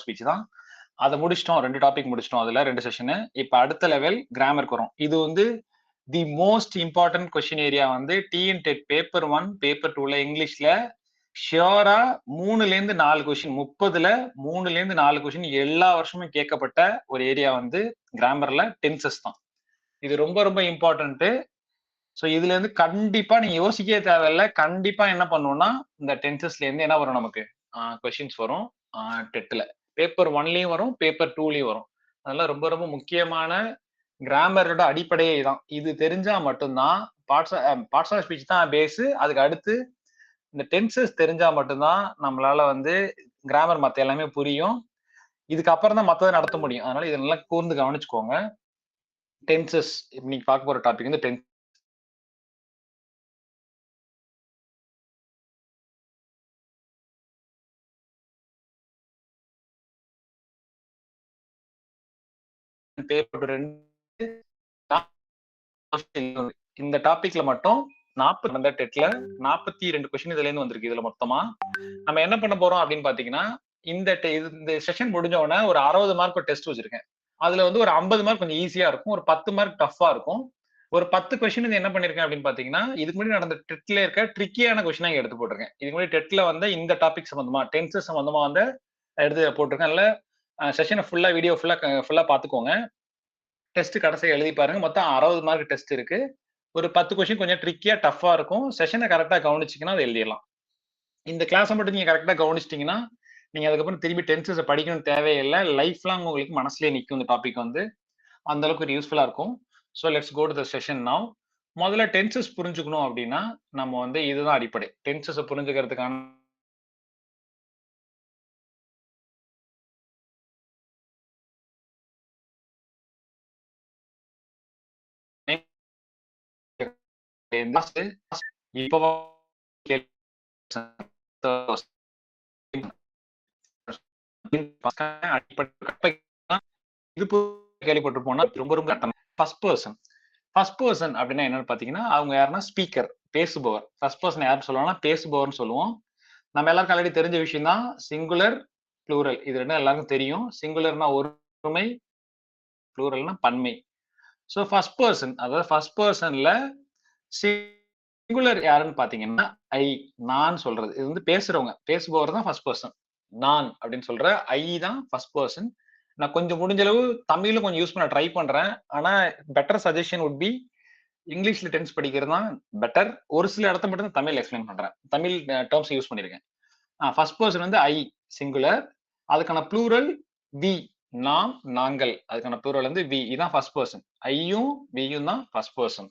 Speech தான். அதை முடிச்சிட்டோம், 2 டாபிக் முடிச்சிட்டோம். அதுல 2 செஷனு. இப்ப அடுத்த லெவல் கிராமருக்கு வரும். இது வந்து the most important question area வந்து டிஎன் டெட் பேப்பர் 1 பேப்பர் 2ல இங்கிலீஷ்ல ஷியோரா 3ல இருந்து 4 கொஸ்டின், 30ல 3ல இருந்து 4 கொஸ்டின் எல்லா வருஷமும் கேட்கப்பட்ட ஒரு ஏரியா வந்து கிராமர்ல டென்சஸ் தான். இது ரொம்ப ரொம்ப இம்பார்ட்டன்ட். சோ இதுல இருந்து கண்டிப்பா நீங்க யோசிக்கவே தேவையில்ல. கண்டிப்பா என்ன பண்ணுவோம்னா இந்த டென்சஸ்ல இருந்து என்ன வரும் நமக்கு கொஸ்டின்ஸ் வரும் டெட்ல. பேப்பர் 1லயும் வரும், பேப்பர் 2லயும் வரும். அதெல்லாம் ரொம்ப ரொம்ப முக்கியமான கிராமரோட அடிப்படையே தான். இது தெரிஞ்சா மட்டும்தான் பார்ட்ஸ் ஆஃப் ஸ்பீச் தான் பேஸ். அதுக்கு அடுத்து இந்த டென்சஸ் தெரிஞ்சா மட்டும்தான் நம்மளால வந்து கிராமர் மத்த எல்லாமே புரியும். இதுக்கு அப்புறம் தான் மத்ததை நடத்த முடியும். அதனால இதை நல்லா கூர்ந்து கவனிச்சுக்கோங்க. டென்சஸ் இன்னைக்கு பார்க்க போற டாபிக் வந்து டென்ஸ். பேப்பர் 2 இந்த டாபிக்ல மட்டும் 40 டெட்ல 42 கொஸ்டின் இதுல இருந்து வந்திருக்கு. இதுல மொத்தமா நம்ம என்ன பண்ண போறோம் அப்படின்னு பாத்தீங்கன்னா, இந்த செஷன் முடிஞ்ச உடனே ஒரு 60 மார்க் டெஸ்ட் வச்சிருக்கேன். அதுல வந்து ஒரு 50 மார்க் கொஞ்சம் ஈஸியா இருக்கும், ஒரு 10 மார்க் டஃபா இருக்கும். ஒரு 10 கொஸ்டின் என்ன பண்ணிருக்கேன் அப்படின்னு பாத்தீங்கன்னா, இதுக்கு முன்னாடி நடந்த டெட்ல இருக்க ட்ரிக்கியான கொஸ்டினா எடுத்து போட்டிருக்கேன். இதுக்கு முன்னாடி டெட்ல வந்து இந்த டாபிக் சம்பந்தமா டென்சஸ் சம்பந்தமா வந்து எடுத்து போட்டிருக்கேன். அதுல செஷனை ஃபுல்லா வீடியோ ஃபுல்லா பாத்துக்கோங்க. டெஸ்ட் கடைசியா எழுதி பாருங்க. மொத்தம் 60 மார்க் டெஸ்ட் இருக்கு. ஒரு 10 கொஸ்டின் கொஞ்சம் ட்ரிக்கியா டஃபா இருக்கும். செஷனை கரெக்டா கவனிச்சிங்கன்னா அதை எழுதிடலாம். இந்த கிளாஸை மட்டும் நீங்க கரெக்டா கவனிச்சிட்டீங்கன்னா நீங்க அதுக்கப்புறம் திரும்பி டென்சஸ் படிக்கணும் தேவையில்லை. லைஃப் லாங் உங்களுக்கு மனசுலயே நிற்கும். இந்த டாபிக் வந்து அந்த அளவுக்கு ஒரு யூஸ்ஃபுல்லா இருக்கும். So let's go to the session now. முதல்ல டென்சஸ் புரிஞ்சுக்கணும் அப்படின்னா நம்ம வந்து இதுதான் அடிப்படை. டென்சஸை புரிஞ்சுக்கிறதுக்கான இப்போ கேள்விப்பட்டிருப்போம்னா ரொம்ப ரொம்ப ஃபர்ஸ்ட் பர்சன். ஃபர்ஸ்ட் பர்சன் அப்படின்னா என்னன்னு பாத்தீங்கன்னா அவங்க யாருன்னா ஸ்பீக்கர், பேசுபவர். ஃபர்ஸ்ட் பர்சன் யாருன்னு சொல்லுவாங்கன்னா பேசுபவர்னு சொல்லுவோம். நம்ம எல்லாருக்கும் ஆல்ரெடி தெரிஞ்ச விஷயம் தான் சிங்குலர், ப்ளூரல். இது ரெண்டும் எல்லாருக்கும் தெரியும். சிங்குலர்னா ஒருமை, ப்ளூரல்னா பன்மை. ஸோ ஃபர்ஸ்ட் பர்சன், அதாவது ஃபர்ஸ்ட் பர்சன்ல சிங்குலர் யாருன்னு பாத்தீங்கன்னா ஐ, நான் சொல்றது. இது வந்து பேசுறவங்க, பேசுபவர் தான் ஃபர்ஸ்ட் பர்சன். நான் அப்படின்னு சொல்ற ஐ தான் ஃபர்ஸ்ட் பர்சன். நான் கொஞ்சம் முடிஞ்ச அளவு தமிழ்ல கொஞ்சம் யூஸ் பண்ண ட்ரை பண்றேன். ஆனா பெட்டர் சஜஷன் வுட் பி இங்கிலீஷ்ல டென்ஸ் படிக்கிறது தான் பெட்டர். ஒரு சில இடத்த மட்டும் தான் தமிழ் எக்ஸ்பிளைன் பண்றேன். தமிழ் டேர்ம்ஸ் யூஸ் பண்ணிருக்கேன். ஃபர்ஸ்ட் பர்சன் வந்து ஐ சிங்குலர், அதுக்கான ப்ளூரல் வி, நாம், நாங்கள். அதுக்கான ப்ளூரல் வந்து வி. இதான் ஃபர்ஸ்ட் பர்சன். ஐயும் வியும் தான் ஃபர்ஸ்ட் பர்சன்.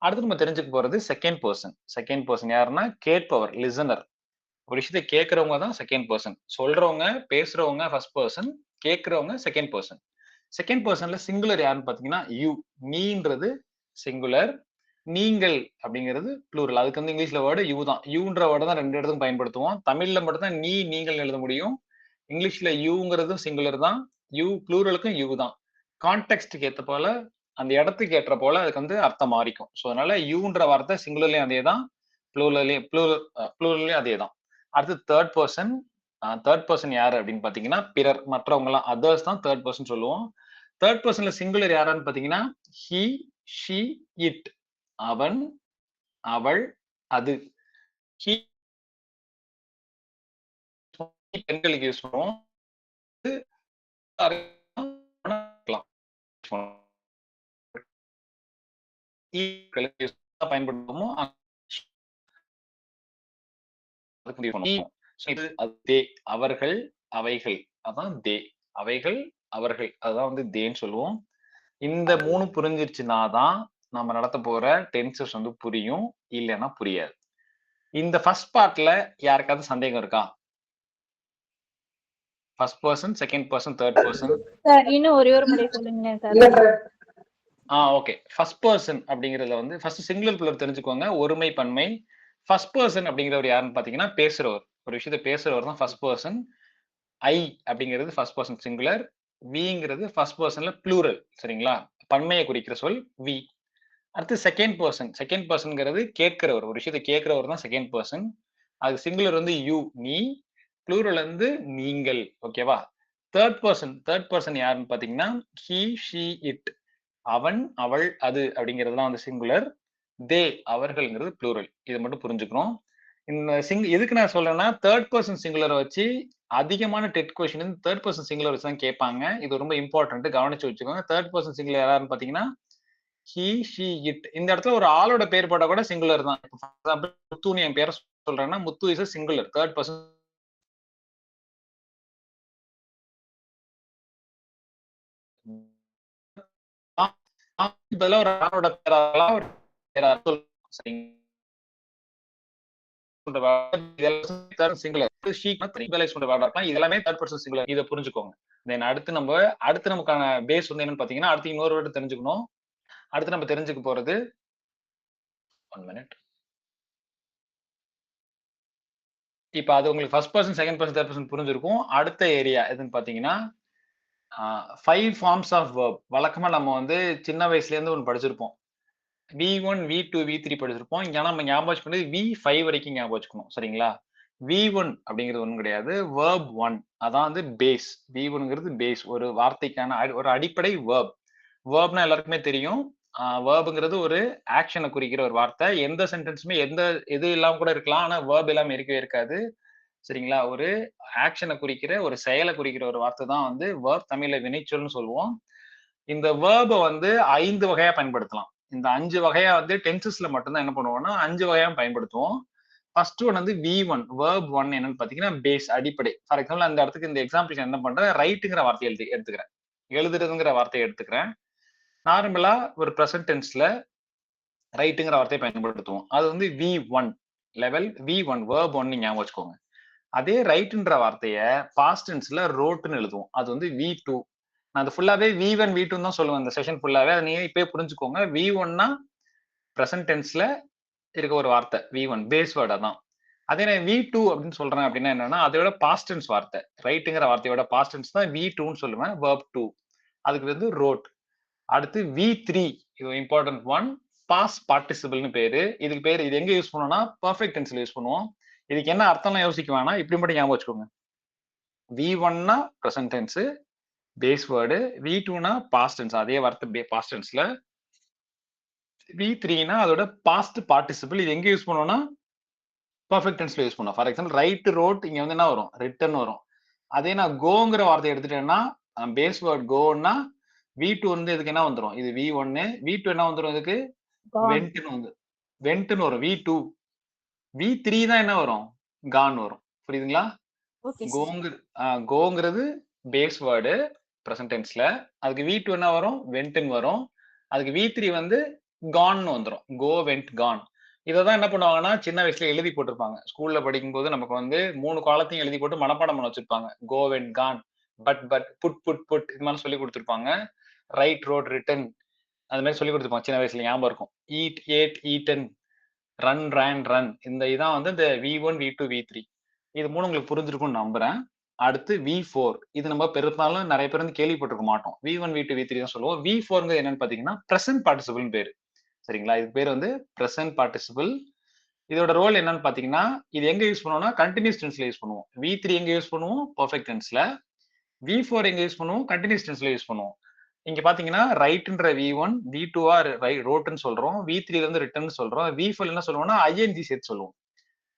அடுத்து நம்ம தெரிஞ்சுக்க போறது செகண்ட் பர்சன். செகண்ட் பர்சன் யாருன்னா கேட்பவர், லிசனர். ஒரு விஷயத்தை கேட்கறவங்க தான் செகண்ட் பர்சன். சொல்றவங்க, பேசுறவங்க ஃபர்ஸ்ட் பர்சன், கேட்கறவங்க செகண்ட் பர்சன். செகண்ட் பர்சன்ல சிங்குலர் யாருன்னு பாத்தீங்கன்னா யூ, நீன்றது சிங்குலர், நீங்கள் அப்படிங்கிறது ப்ளூரல். அதுக்கு வந்து இங்கிலீஷ்ல வேர்டு யூ தான். யூன்ற வேர்டு தான் 2 இடத்துக்கும் பயன்படுத்துவோம். தமிழ்ல மட்டும் தான் நீ, நீங்கள் எழுத முடியும். இங்கிலீஷ்ல யூங்கிறதும் சிங்குலர் தான், யூ ப்ளூரலுக்கும் யூ தான். கான்டெக்ஸ்டுக்கு ஏத்த போல, அந்த இடத்துக்கு ஏற்ற போல அதுக்கு வந்து அர்த்தம் மாறிக்கும். ஸோ அதனால யூன்ற வார்த்தை சிங்குலர்லயும் அதே தான், ப்ளூரல்லையும் அதே தான். அடுத்து தேர்ட் பர்சன். தேர்ட் பர்சன் யாரு அப்படின்னு பாத்தீங்கன்னா பிறர், மற்றவங்க எல்லாம், அதர்ஸ் தான் தேர்ட் பர்சன் சொல்லுவோம். தேர்ட் பர்சன்ல சிங்குலர் யாரான்னு பாத்தீங்கன்னா ஹி, ஷி, இட். அவன், அவள், அது. ஹி பெண்களுக்கு யூஸ் பண்ணுவோம். பயன்படுத்துவோமோ அவர்கள், அவைகள். அதான் தே. அவைகள், அவர்கள். அதுதான் வந்து தேன்னு சொல்லுவோம். இந்த 3 புரிஞ்சிருச்சுன்னா தான் நம்ம நடத்த போற டென்சஸ் வந்து புரியும், இல்லைன்னா புரியாது. இந்த ஃபர்ஸ்ட் பார்ட்ல யாருக்காவது சந்தேகம் இருக்கா? First person, second person, third person. Sir இன்னும் ஒரே ஒரு முறை சொல்லுங்க சார். ஓகே. ஃபர்ஸ்ட் பர்சன் அப்படிங்கறதுல வந்து ஃபர்ஸ்ட் சிங்குலர் ப்ளூரல் தெரிஞ்சுக்கோங்க, ஒருமை பன்மை. ஃபர்ஸ்ட் பர்சன் அப்படிங்கிறவர் யாருன்னு பாத்தீங்கன்னா பேசுறவர். ஒரு விஷயத்தை பேசுறவர் தான் ஃபர்ஸ்ட் பர்சன். ஐ அப்படிங்கிறது ஃபர்ஸ்ட் பர்சன் சிங்குலர், விங்கிறது ஃபர்ஸ்ட் பர்சன்ல ப்ளூரல். சரிங்களா? பன்மையை குறிக்கிற சொல் வி. அடுத்து செகண்ட் பர்சன். செகண்ட் பர்சன்ங்கிறது கேட்கிறவர், ஒரு விஷயத்தை கேட்கிறவர் தான் செகண்ட் பர்சன். அது சிங்குலர் வந்து யூ, நீ, ப்ளூரல் வந்து நீங்கள். ஓகேவா? தேர்ட் பர்சன் யாருன்னு பாத்தீங்கன்னா he she it, அவன் அவள் அது அப்படிங்கிறதுலாம் வந்து சிங்குலர், தே அவர்கள்ங்கிறது ப்ளூரல். இதை மட்டும் புரிஞ்சுக்கணும். இந்த எதுக்கு நான் சொல்றேன்னா தேர்ட் பர்சன் சிங்குலரை வச்சு அதிகமான dead question third person singular வச்சு தான் கேட்பாங்க. இது ரொம்ப இம்பார்ட்டன்ட், கவனிச்சு வச்சுக்கோங்க. தேர்ட் பர்சன் சிங்குலர் யாருன்னு பாத்தீங்கன்னா he she it. இந்த இடத்துல ஒரு ஆளோட பேர் போட்டா கூட சிங்குலர் தான். ஃபார் எக்ஸாம்பிள் முத்துன்னு என் பேரை சொல்றேன்னா முத்து இஸ் சிங்குலர், தேர்ட் பர்சன். பதிலா ஒரு ஆளோட பேரா ஒரு பேரா சொல்லுங்க. இதை புரிஞ்சுக்கோங்க. அடுத்து நமக்கான பேஸ் வந்து என்னன்னு பாத்தீங்கன்னா அடுத்து இன்னொரு வேர்டு தெரிஞ்சுக்கணும். அடுத்து நம்ம தெரிஞ்சுக்க போறது 1 minute. இப்ப அது உங்களுக்கு first person, second person, third person புரிஞ்சிருக்கும். அடுத்த ஏரியா எதுன்னு பாத்தீங்கன்னா 5 ஃபார்ம்ஸ் ஆஃப் வெர்ப். வழக்கமா நம்ம வந்து சின்ன வயசுல இருந்து ஒன்று படிச்சிருப்போம். V1, V2, V3 படிச்சிருப்போம். இங்க நம்ம ஞாபகம் வச்சுக்கிறது V5 வரைக்கும் ஞாபகம் வச்சுக்கணும். சரிங்களா? V1 அப்படிங்கிறது ஒண்ணும் கிடையாது, verb 1. அதான் வந்து பேஸ். V1ங்கிறது பேஸ், ஒரு வார்த்தைக்கான ஒரு அடிப்படை verb. வேர்ப்னா எல்லாருக்குமே தெரியும். வேர்புங்கிறது ஒரு ஆக்ஷனை குறிக்கிற ஒரு வார்த்தை. எந்த சென்டென்ஸுமே எது இல்லாம கூட இருக்கலாம். ஆனா வேர்ப் இல்லாம இருக்கவே இருக்காது. சரிங்களா? ஒரு ஆக்ஷனை குறிக்கிற, ஒரு செயலை குறிக்கிற ஒரு வார்த்தை தான் வந்து வேர்ப். தமிழ்ல வினைச்சொல்னு சொல்லுவோம். இந்த வேர்பை வந்து 5 வகையா பயன்படுத்தலாம். இந்த 5 வகையா வந்து டென்சஸ்ல மட்டும்தான் என்ன பண்ணுவோம்னா 5 வகையா பயன்படுத்துவோம். ஃபர்ஸ்ட் ஒன் வந்து V1, வேர்ப் 1 என்னன்னு பாத்தீங்கன்னா பேஸ், அடிப்படை. ஃபார் எக்ஸாம்பிள் அந்த இடத்துக்கு இந்த எக்ஸாம்பிள் என்ன பண்றேன், ரைட்டுங்கிற வார்த்தையை எடுத்துக்கிறேன். எழுதுறதுங்கிற வார்த்தையை எடுத்துக்கிறேன். நார்மலா ஒரு பிரசன்ட் டென்ஸ்ல ரைட்டுங்கிற வார்த்தையை பயன்படுத்துவோம். அது வந்து V1 லெவல், V1 வேர்ப் 1 ஞாபகம் வச்சுக்கோங்க. அதே ரைட்ன்ற வார்த்தையை பாஸ்ட் டென்ஸ்ல ரோட்னு எழுதுவோம். அது வந்து V2. நான் அது ஃபுல்லாவே V1 V2 தான் சொல்லுவேன் இந்த செஷன் ஃபுல்லாவே. அதை நீங்க இப்பயே புரிஞ்சுக்கோங்க. V1னா பிரசன்ட் டென்ஸ்ல இருக்க ஒரு வார்த்தை, V1 பேஸ் வேர்டா தான். அதே நான் V2 அப்படின்னு சொல்றேன் அப்படின்னா என்னன்னா அதோட பாஸ்ட் டென்ஸ் வார்த்தை. ரைட்டுங்கிற வார்த்தையோட பாஸ்ட் டென்ஸ் தான் V2ன்னு சொல்லுவேன், verb 2. அதுக்கு வந்து ரோட். அடுத்து V3, இது இம்பார்ட்டன்ட் ஒன், பாஸ்ட் பார்ட்டிசிபிள்னு பேரு. இதுக்கு பேரு இது எங்க யூஸ் பண்ணுவோம்னா பர்ஃபெக்ட் டென்ஸ்ல யூஸ் பண்ணுவோம். இதுக்கு என்ன அர்த்தம்லாம் யோசிக்க வேணாம், இப்படி மட்டும் ஞாபகம் வச்சுக்கோங்க. V1னா பிரசன்ட் டென்ஸ் பேஸ் வேர்டு, V2னா பாஸ்ட் டென்ஸ் அதே வார்த்தை பாஸ்ட் டென்ஸ்ல, V3னா அதோட பாஸ்ட் பார்ட்டிசிபிள். இது எங்க யூஸ் பண்ணுவோம்னா பர்ஃபெக்ட் டென்ஸ்ல யூஸ் பண்ணுவோம். ஃபார் எக்ஸாம்பிள் ரைட், ரோட், இங்க வந்து என்ன வரும், ரிட்டன் வரும். அதே நான் கோங்கிற வார்த்தை எடுத்துட்டேன்னா பேஸ் வேர்ட் கோன்னா V2 வந்து இதுக்கு என்ன வந்துரும், இது V1, V2 என்ன வந்துரும் இதுக்கு வென்ட்னு வந்து வென்ட்னு வரும். V2 V3 தான் என்ன வரும், கான் வரும். புரியுதுங்களா? கோங்கிறது பேஸ் வேர்டு பிரசன்ட் டென்ஸ்ல, அதுக்கு V2 என்ன வரும், வென்ட்னு வரும். அதுக்கு V3 வந்து கான்னு வந்துரும், கோ வென்ட் கான். இததான் என்ன பண்ணுவாங்கன்னா சின்ன வயசுல எழுதி போட்டிருப்பாங்க. ஸ்கூல்ல படிக்கும்போது நமக்கு வந்து 3 காலத்தையும் எழுதி போட்டு மனப்பாடம் பண்ண வச்சிருப்பாங்க. கோ வென்ட் கான், பட் புட் இது மாதிரி சொல்லி கொடுத்துருப்பாங்க. ரைட், ரோட், ரிட்டன் அது மாதிரி சொல்லி கொடுத்துருப்பாங்க சின்ன வயசுல, ஞாபகம் இருக்கும். Eat, ate, eaten, run, run. இந்த இதான் வந்து இந்த V1, V2, V3. இது 3 உங்களுக்கு புரிஞ்சிருக்கும்னு நம்புறேன். அடுத்து V4, இது நம்ம பெரும்பாலும் நிறைய பேர் வந்து கேள்விப்பட்டிருக்க மாட்டோம். V1, V2, V3 தான் சொல்லுவோம். V4ங்கிறது என்னன்னு பாத்தீங்கன்னா பிரசன்ட் பார்ட்டிசிபிள்னு பேரு. சரிங்களா? இது பேர் வந்து பிரசன்ட் பார்ட்டிசிபிள். இதோட ரோல் என்னன்னு பாத்தீங்கன்னா இது எங்க யூஸ் பண்ணுவோம்னா கண்டினியூஸ் டென்ஸ்ல யூஸ் பண்ணுவோம். V3 எங்க யூஸ் பண்ணுவோம், பெர்ஃபெக்ட் டென்ஸ்ல. V4 எங்க யூஸ் பண்ணுவோம், கண்டினியூஸ் டென்ஸ்ல யூஸ் பண்ணுவோம். இங்க பாத்தீங்கன்னா ரைட்ன்ற V1, V2 ரோட்னு சொல்றோம், V3 வந்து ரிட்டன் சொல்றோம், V4 என்ன சொல்லுவோம்னா ING சேர்த்து சொல்லுவோம்.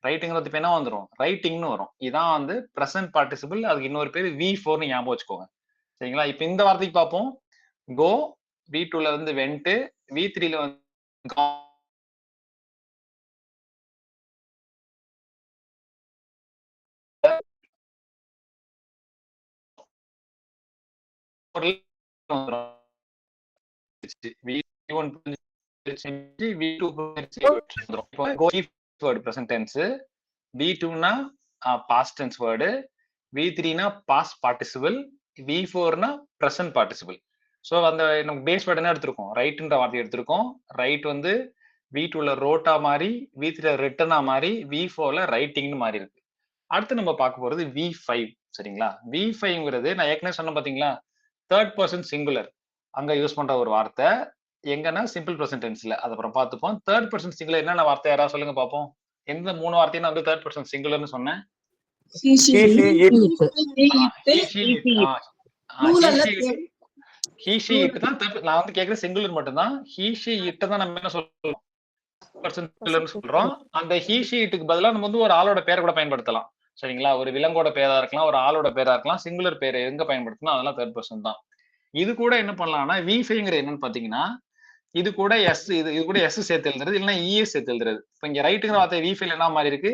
ரைட்டுங்கிறது இப்ப என்ன வந்துரும், ரைட்டிங்னு வரும். இதான் வந்து பிரசன்ட் பார்ட்டிசிபிள். அதுக்கு இன்னொரு பேர் V4ன்னு ஞாபகம் வச்சுக்கோங்க. சரிங்களா? இப்ப இந்த வார்த்தைக்கு பார்ப்போம். கோ, V2ல வந்து வென்ட், V3ல வந்து V2னா பாஸ்ட் டென்ஸ் வேர்டு, V3னா பாஸ்ட் பார்ட்டிசிபிள், V4னா பிரசன்ட் பார்ட்டிசிபிள். சோ அந்த நமக்கு பேஸ் வேர்ட் என்ன எடுத்திருக்கோம், ரைட்ன்ற வார்த்தை எடுத்திருக்கோம். ரைட் வந்து V2ல ரோட்டா மாறி, V3ல ரிட்டனா மாறி, V4ல ரைட்டிங்னு மாறி இருக்கு. அடுத்து நம்ம பார்க்க போறது V5. சரிங்களா? V5ங்கிறது நான் ஏற்கனவே சொன்ன பாத்தீங்களா, தேர்ட் பர்சன் சிங்குலர் அங்க யூஸ் பண்ற ஒரு வார்த்தை. எங்கன்னா சிம்பிள் பிரசன்ட் டென்ஸ்ல, அது அப்புறம் பார்த்துப்போம். தேர்ட் பர்சன் சிங்குலர் என்னென்ன வார்த்தை யாராவது சொல்லுங்க பார்ப்போம். எந்த 3 வார்த்தையும் நான் வந்து தேர்ட் பர்சன் சிங்குலர்னு சொன்னேன்? நான் வந்து கேக்குறது சிங்குலர் மட்டும்தான். ஹீஷி இட்ட தான் நம்ம என்ன சொல்றோம் சொல்றோம். அந்த ஹீஷி இட்டுக்கு பதிலா நம்ம வந்து ஒரு ஆளோட பேரை கூட பயன்படுத்தலாம். சரிங்களா? ஒரு விலங்கோட பேரா இருக்கலாம், ஒரு ஆளோட பேரா இருக்கலாம். சிங்குலர் பேரை எங்க பயன்படுத்தணும் அதெல்லாம் தேர்ட் பர்சன் தான். இது கூட என்ன பண்ணலாம்னா V5ங்கிற என்னன்னு பாத்தீங்கன்னா இது கூட எஸ் இது கூட எஸ் சேர்த்து எழுதுறது இல்லைன்னா இஎஸ் சேர்த்து எழுதுறது. இப்ப இங்க ரைட்டுங்கிற வார்த்தை V5 என்ன மாதிரி இருக்கு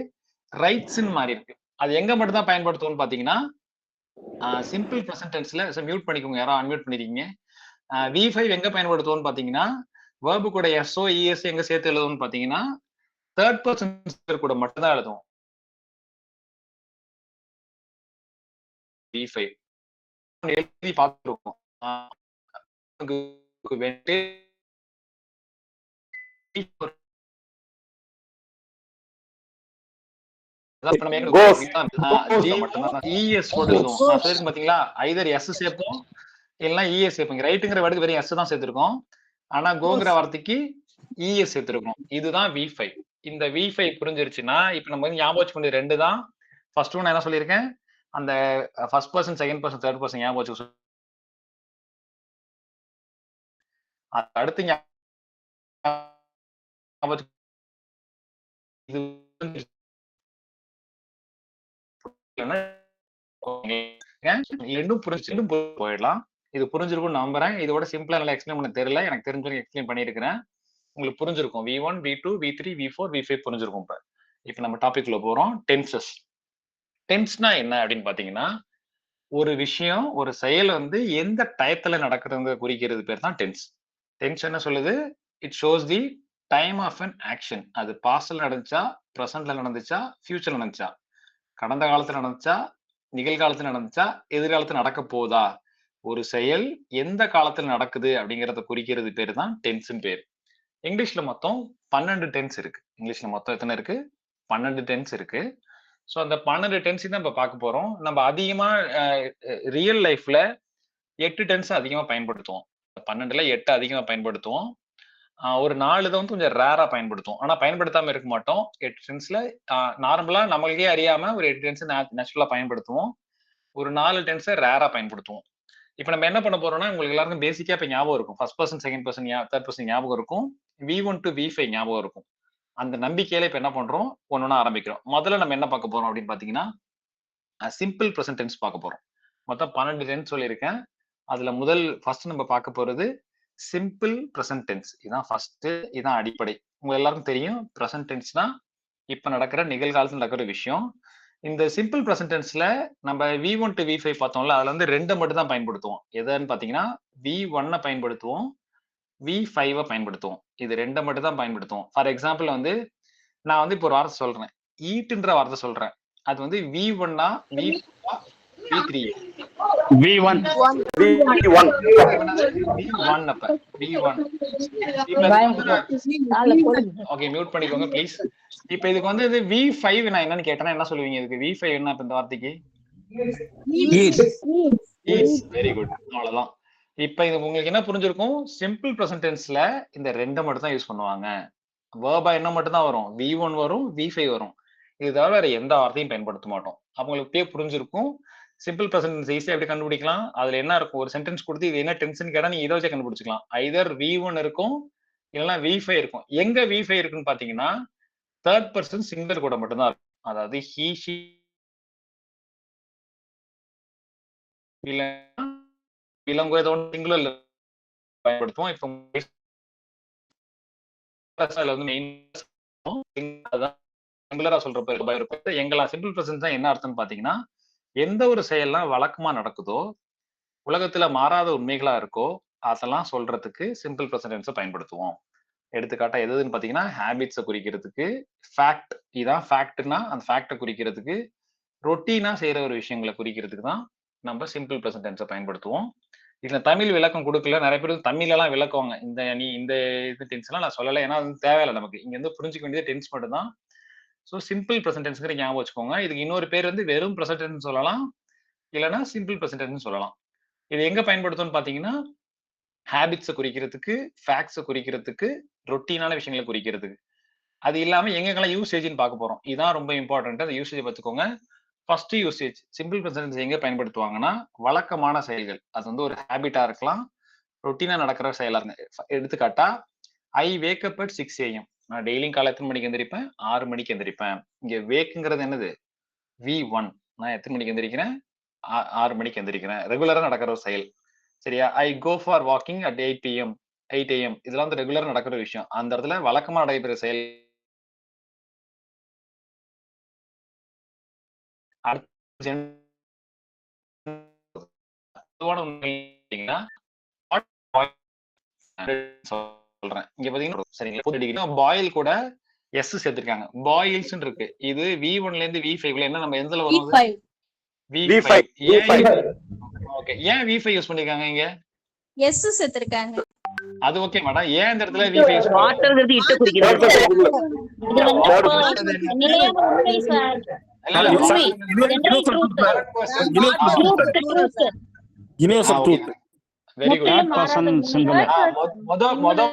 ரைட்ஸ்ன்னு மாறி இருக்கு. அது எங்க மட்டும் தான் பயன்படுத்துவோம்னு பாத்தீங்கன்னா சிம்பிள் ப்ரெசன்ட் டென்ஸ்ல மியூட் பண்ணிக்கோங்க, யாரோ அன்மியூட் பண்ணிருக்கீங்க. V5 எங்க பயன்படுத்துவோம்னு பாத்தீங்கன்னா வேர்பு கூட எஸ்ஓ இஎஸ் எங்க சேர்த்து எழுதுவோம்னு பாத்தீங்கன்னா தேர்ட் பர்சன் கூட மட்டும் தான் எழுதுவோம். V5 எழுதி பார்த்துருக்கோம். பாத்தீங்களா ஐதர் எஸ் சேர்ப்போம் இல்லைன்னா இஎஸ் சேர்ப்போம். ரைட்டுங்கிற வேர்டுக்கு வெறும் எஸ் தான் சேர்த்திருக்கோம். ஆனா கோங்கிற வார்த்தைக்கு இஎஸ் சேர்த்திருக்கோம். இதுதான் V5. இந்த V5 புரிஞ்சிருச்சுன்னா இப்ப நம்ம வந்து ஞாபகம் வச்சுக்க வேண்டியது ரெண்டு தான். ஃபர்ஸ்ட் ஒன் என்ன சொல்லியிருக்கேன், அந்த first person second person third person ஞாபகம் வச்சுக்க. அடுத்து இது போயிடலாம். இது புரிஞ்சிருக்கும் நம்புறேன். இதோட சிம்பிளா நல்லா எக்ஸ்பிளைன் பண்ண தெரியல, எனக்கு தெரிஞ்ச எக்ஸ்பிளைன் பண்ணிருக்கிறேன். உங்களுக்கு புரிஞ்சிருக்கும். V1 V2 V3 V4 V5 புரிஞ்சிருக்கும். இப்ப நம்ம டாபிக் உள்ள போறோம். டென்சஸ். டென்ஸ்னா என்ன அப்படின்னு பாத்தீங்கன்னா ஒரு விஷயம் ஒரு செயல் வந்து எந்த டயத்துல நடக்கிறது குறிக்கிறது பேர் தான் டென்ஸ். டென்ஸ் என்ன சொல்லுது, it shows the time of an action. அது பாஸ்ட்ல நடந்துச்சா, பிரசன்ட்ல நடந்துச்சா, ஃபியூச்சர்ல நடந்துச்சா, கடந்த காலத்துல நடந்துச்சா, நிகழ்காலத்துல நடந்துச்சா, எதிர்காலத்துல நடக்க போதா, ஒரு செயல் எந்த காலத்துல நடக்குது அப்படிங்கறத குறிக்கிறது பேர் தான் டென்ஸ்னு பேர். இங்கிலீஷ்ல மொத்தம் 12 டென்ஸ் இருக்கு. இங்கிலீஷ்ல மொத்தம் எத்தனை இருக்கு? 12 டென்ஸ் இருக்கு. சோ அந்த 12 டென்ஸ் தான் இப்ப பார்க்க போறோம். நம்ம அதிகமா ரியல் லைஃப்ல 8 டென்ஸ் அதிகமா பயன்படுத்துவோம். 12ல 8 அதிகமா பயன்படுத்துவோம். ஒரு 4 தான் வந்து கொஞ்சம் ரேரா பயன்படுத்துவோம். ஆனா பயன்படுத்தாம இருக்க மாட்டோம். 8 டென்ஸ்ல நார்மலா நம்மளுக்கே அறியாம ஒரு 8 டென்ஸ் நேச்சுரலா பயன்படுத்துவோம். ஒரு 4 டென்ஸை ரேரா பயன்படுத்துவோம். இப்ப நம்ம என்ன பண்ண போறோம்னா உங்களுக்கு எல்லாருக்கும் பேசிக்கா இப்ப ஞாபகம் இருக்கும். First person second person third person ஞாபகம் இருக்கும். V1 to V5 ஞாபகம் இருக்கும். அந்த நம்பிக்கையில இப்ப என்ன பண்றோம், ஒன்னொன்னா ஆரம்பிக்கிறோம். முதல்ல நம்ம என்ன பார்க்க போறோம் அப்படின்னு பாத்தீங்கன்னா சிம்பிள் ப்ரெசன்ட் டென்ஸ் பார்க்க போறோம். மொத்தம் 12 டென்ஸ் சொல்லியிருக்கேன். அதுல ஃபர்ஸ்ட் நம்ம பார்க்க போறது சிம்பிள் ப்ரெசன்ட் டென்ஸ். இதான் ஃபர்ஸ்ட், இதான் அடிப்படை. உங்க எல்லாருக்கும் தெரியும் ப்ரெசன்ட் டென்ஸ்னா இப்ப நடக்கிற நிகழ்காலத்துல நடக்கிற விஷயம். இந்த சிம்பிள் ப்ரெசன்ட் டென்ஸ்ல நம்ம V1 to V5 பார்த்தோம்ல, அதுல வந்து ரெண்டை மட்டும் தான் பயன்படுத்துவோம். எதுன்னு பாத்தீங்கன்னா V1 பயன்படுத்துவோம், V5 பயன்படுத்துவோம். இது ரெண்டை மட்டும் தான் பயன்படுத்துவோம். ஃபார் எக்ஸாம்பிள் வந்து நான் வந்து இப்போ ஒரு வார்த்தை சொல்றேன், ஈட்ன்ற வார்த்தை சொல்றேன். அது வந்து V1 V2 V3 V1 அப்ப V1. ஓகே மியூட் பண்ணிக்கோங்க ப்ளீஸ். இப்ப இதுக்கு வந்து இது V5 நான் என்னன்னு கேட்டேன்னா என்ன சொல்லுவீங்க? இதுக்கு V5 என்ன இப்ப இந்த வார்த்தைக்கு? Very good. அவ்வளவுதான். இப்ப இது உங்களுக்கு என்ன புரிஞ்சிருக்கும், சிம்பிள் ப்ரெசன்ட் டென்ஸ்ல இந்த ரெண்டை மட்டும் தான் யூஸ் பண்ணுவாங்க. வேர்பா என்ன மட்டும் தான் வரும், V1 வரும், V5 வரும். இது தவிர வேற எந்த வார்த்தையும் பயன்படுத்த மாட்டோம். அப்ப உங்களுக்கு புரிஞ்சிருக்கும் சிம்பிள் ப்ரெசன்ட் டென்ஸ் ஈஸியா எப்படி கண்டுபிடிக்கலாம். அதுல என்ன இருக்கும், ஒரு சென்டென்ஸ் கொடுத்து இது என்ன டென்ஸ்னு கேட்டா நீங்க இதை வச்சு கண்டுபிடிச்சிக்கலாம். ஐதர் V1 இருக்கும் இல்லைன்னா V5 இருக்கும். எங்க V5 இருக்குன்னு பாத்தீங்கன்னா தேர்ட் பர்சன் சிங்குலர் கூட மட்டும்தான் இருக்கும். அதாவது ஹி ஷி சிங்குலர்ல பயன்படுத்துவோம். இப்ப சிங்குலரா சொல்றப்ப எங்களா சிம்பிள் ப்ரெசன்ட் தான் என்ன அர்த்தம்னு பாத்தீங்கன்னா எந்த ஒரு செயல்லாம் வழக்கமா நடக்குதோ, உலகத்துல மாறாத உண்மைகளா இருக்கோ அதெல்லாம் சொல்றதுக்கு சிம்பிள் ப்ரெசன்ட் டென்ஸை பயன்படுத்துவோம். எடுத்துக்காட்டா எதுன்னு பாத்தீங்கன்னா ஹேபிட்ஸை குறிக்கிறதுக்கு, ஃபேக்ட் இதான் ஃபேக்ட்னா அந்த ஃபேக்டை குறிக்கிறதுக்கு, ரொட்டீனா செய்யற ஒரு விஷயங்களை குறிக்கிறதுக்கு தான் நம்ம சிம்பிள் ப்ரெசன்ட் டென்ஸை பயன்படுத்துவோம். இதுல தமிழ் விளக்கம் கொடுக்கல. நிறைய பேர் தமிழ்ல எல்லாம் விளக்குவாங்க. இந்த இது டென்ஸ் எல்லாம் நான் சொல்லலை, ஏன்னா அது தேவையில்லை நமக்கு. இங்க வந்து புரிஞ்சுக்க வேண்டியது டென்ஸ் மட்டும் தான். ஸோ சிம்பிள் ப்ரெசன்ட் டென்ஸ்ங்கிற ஞாபகம் வச்சுக்கோங்க. இதுக்கு இன்னொரு பேர் வந்து வெறும் ப்ரெசன்ட் டென்ஸ் சொல்லலாம், இல்லைன்னா சிம்பிள் ப்ரெசன்ட் டென்ஸ் சொல்லலாம். இது எங்க பயன்படுத்தும்னு பாத்தீங்கன்னா ஹேபிட்ஸை குறிக்கிறதுக்கு, ஃபேக்ட்ஸை குறிக்கிறதுக்கு, ரொட்டீனான விஷயங்களை குறிக்கிறதுக்கு. அது இல்லாம எங்கெங்கெல்லாம் யூசேஜ்னு பார்க்க போறோம். இதுதான் ரொம்ப இம்பார்ட்டன்ட். அந்த யூசேஜ் பார்த்துக்கோங்க. ஃபர்ஸ்ட் யூசேஜ் சிம்பிள் ப்ரெசன்ட் எங்க பயன்படுத்துவாங்கன்னா வழக்கமான செயல்கள். அது வந்து ஒரு ஹேபிட்டா இருக்கலாம், ரொட்டீனா நடக்கிற செயலா இருங்க. எடுத்துக்காட்டா ஐ வேக் அப் அட் 6 AM. நான் டெய்லியும் காலை எத்தனை மணிக்கு எந்திரிப்பேன்? 6 மணிக்கு எந்திரிப்பேன். இங்க வேக்குங்கிறது என்னது? V1. நான் எத்தனை மணிக்கு எந்திரிக்கிறேன்? 6 மணிக்கு எந்திரிக்கிறேன். ரெகுலரா நடக்கிற ஒரு செயல். சரியா? I go for walking at 8 PM. 8 AM. இதெல்லாம் வந்து ரெகுலரா நடக்கிற விஷயம். அந்த இடத்துல வழக்கமா நடைபெற செயல். அடுத்து சொல்றேன். இங்க பாத்தீங்கன்னா சரிங்களா? பாயில் கூட எஸ் சேர்த்திருக்காங்க. பாயில்ஸ் இருக்கு. இது V1ல இருந்து V5 என்ன நம்ம எந்தல வரும்? V5. ஓகே. ஏன் V5 யூஸ் பண்ணிருக்காங்க இங்க? எஸ் சேர்த்திருக்காங்க. அது ஓகே மேடம். ஏன் இந்த இடத்துல V5 யூஸ் பண்ணிருக்காங்க? வாட்டர்ங்கிறது இட்ட குறிக்கிறது. இது வந்து நிலையான உண்மை சார். உண்மை. Universal truth. Very good. மொத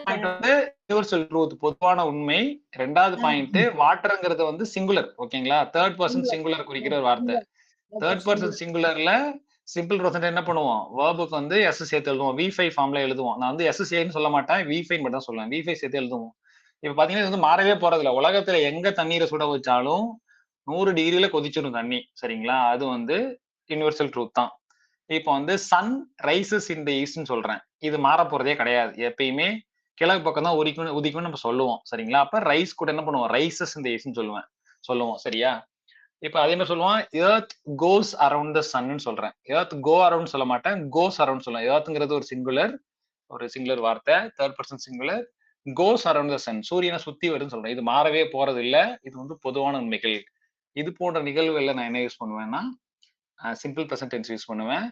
பாயிண்ட் வந்து யுனிவர்சல் ட்ரூத், பொதுவான உண்மை. ரெண்டாவது பாயிண்ட் வாட்டர்ங்கிறது வந்து சிங்குலர். ஓகேங்களா? தேர்ட் பர்சன் சிங்குலர் குறிக்கிற ஒரு வார்த்தை. தேர்ட் பர்சன் சிங்குலர்ல சிம்பிள் ப்ரெசன்ட் என்ன பண்ணுவோம்? வெர்புக்கு வந்து எஸ் சேர்த்து எழுதுவோம். V5 ஃபார்ம்ல எழுதுவோம். நான் வந்து SCன்னு சொல்ல மாட்டேன், V5 மட்டும் தான் சொல்லுவேன். V5 சேர்த்து எழுதுவோம். இப்ப பாத்தீங்கன்னா இது வந்து மாறவே போறது இல்ல. உலகத்துல எங்க தண்ணீரை சுட வச்சாலும் 100 டிகிரில கொதிச்சிடும் தண்ணி. சரிங்களா? அது வந்து யுனிவர்சல் ட்ரூத் தான். இப்போ வந்து சன் ரைசஸ் இன் தி ஈஸ்ட்னு சொல்றேன். இது மாற போறதே கிடையாது. எப்பயுமே கிழக்கு பக்கம் தான் உதிக்கும்னு நம்ம சொல்லுவோம். சரிங்களா? அப்ப ரைஸ் கூட என்ன பண்ணுவோம்? ரைசஸ் இன் தி ஈஸ்ட்னு சொல்லுவோம். சரியா? இப்ப அதே மாதிரி சொல்லுவான், எர்த் கோஸ் அரவுண்ட் த சன்னு சொல்றேன். எர்த் கோ அரவுண்ட் சொல்ல மாட்டேன், கோஸ் அரவுண்ட் சொல்லுவேன். எர்த்ங்கிறது ஒரு சிங்குலர் வார்த்தை, third person singular. Goes around the sun, சூரியனை சுத்தி வருதுன்னு சொல்றேன். இது மாறவே போறது இல்ல. இது வந்து பொதுவான உண்மைகள். இது போன்ற நிகழ்வுகள்ல நான் என்ன யூஸ் பண்ணுவேன்னா சிம்பிள் ப்ரெசன்ட் டென்ஸ் யூஸ் பண்ணுவேன்.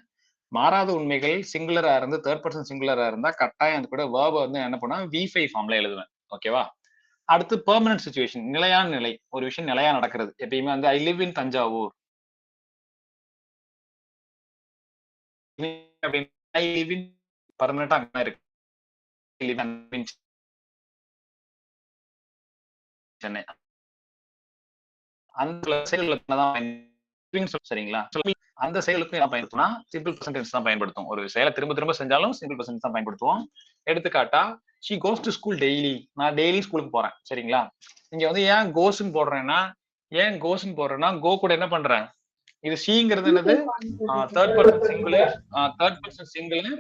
மாறாத உண்மைகள் சிங்குலரா இருந்து தேர்ட் பர்சன் சிங்குலரா இருந்தா கட்டாயம் அது கூட வேர்ப வந்து என்ன பண்ணுவேன்? V5 ஃபார்ம்ல எழுதுவேன். ஓகேவா? அடுத்து பெர்மனன்ட் சிச்சுவேஷன், நிலையான நிலை. ஒரு விஷயம் நிலையா நடக்கிறது. எப்பயுமே வந்து I live in Thanjavur. I live in பெர்மனன்ட்டா அங்க இருக்கு. சென்னை. அந்த செயல்களுக்கு தான் சரிங்களா? அந்த செயலுக்கு என்ன பயன்படுத்தினா சிம்பிள் ப்ரெசன்ட் டென்ஸ் தான் பயன்படுத்தும். ஒரு செயலை திரும்ப திரும்ப செஞ்சாலும் சிம்பிள் ப்ரெசன்ட் தான் பயன்படுத்துவோம். எடுத்துக்காட்டா she goes to school daily. நான் டெய்லி ஸ்கூலுக்கு போறேன். சரிங்களா? இங்க வந்து ஏன் கோஸ்ன்னு போடுறேன்னா கோ கூட என்ன பண்றேன்? இது ஷீங்கிறது என்னது? Third person singular.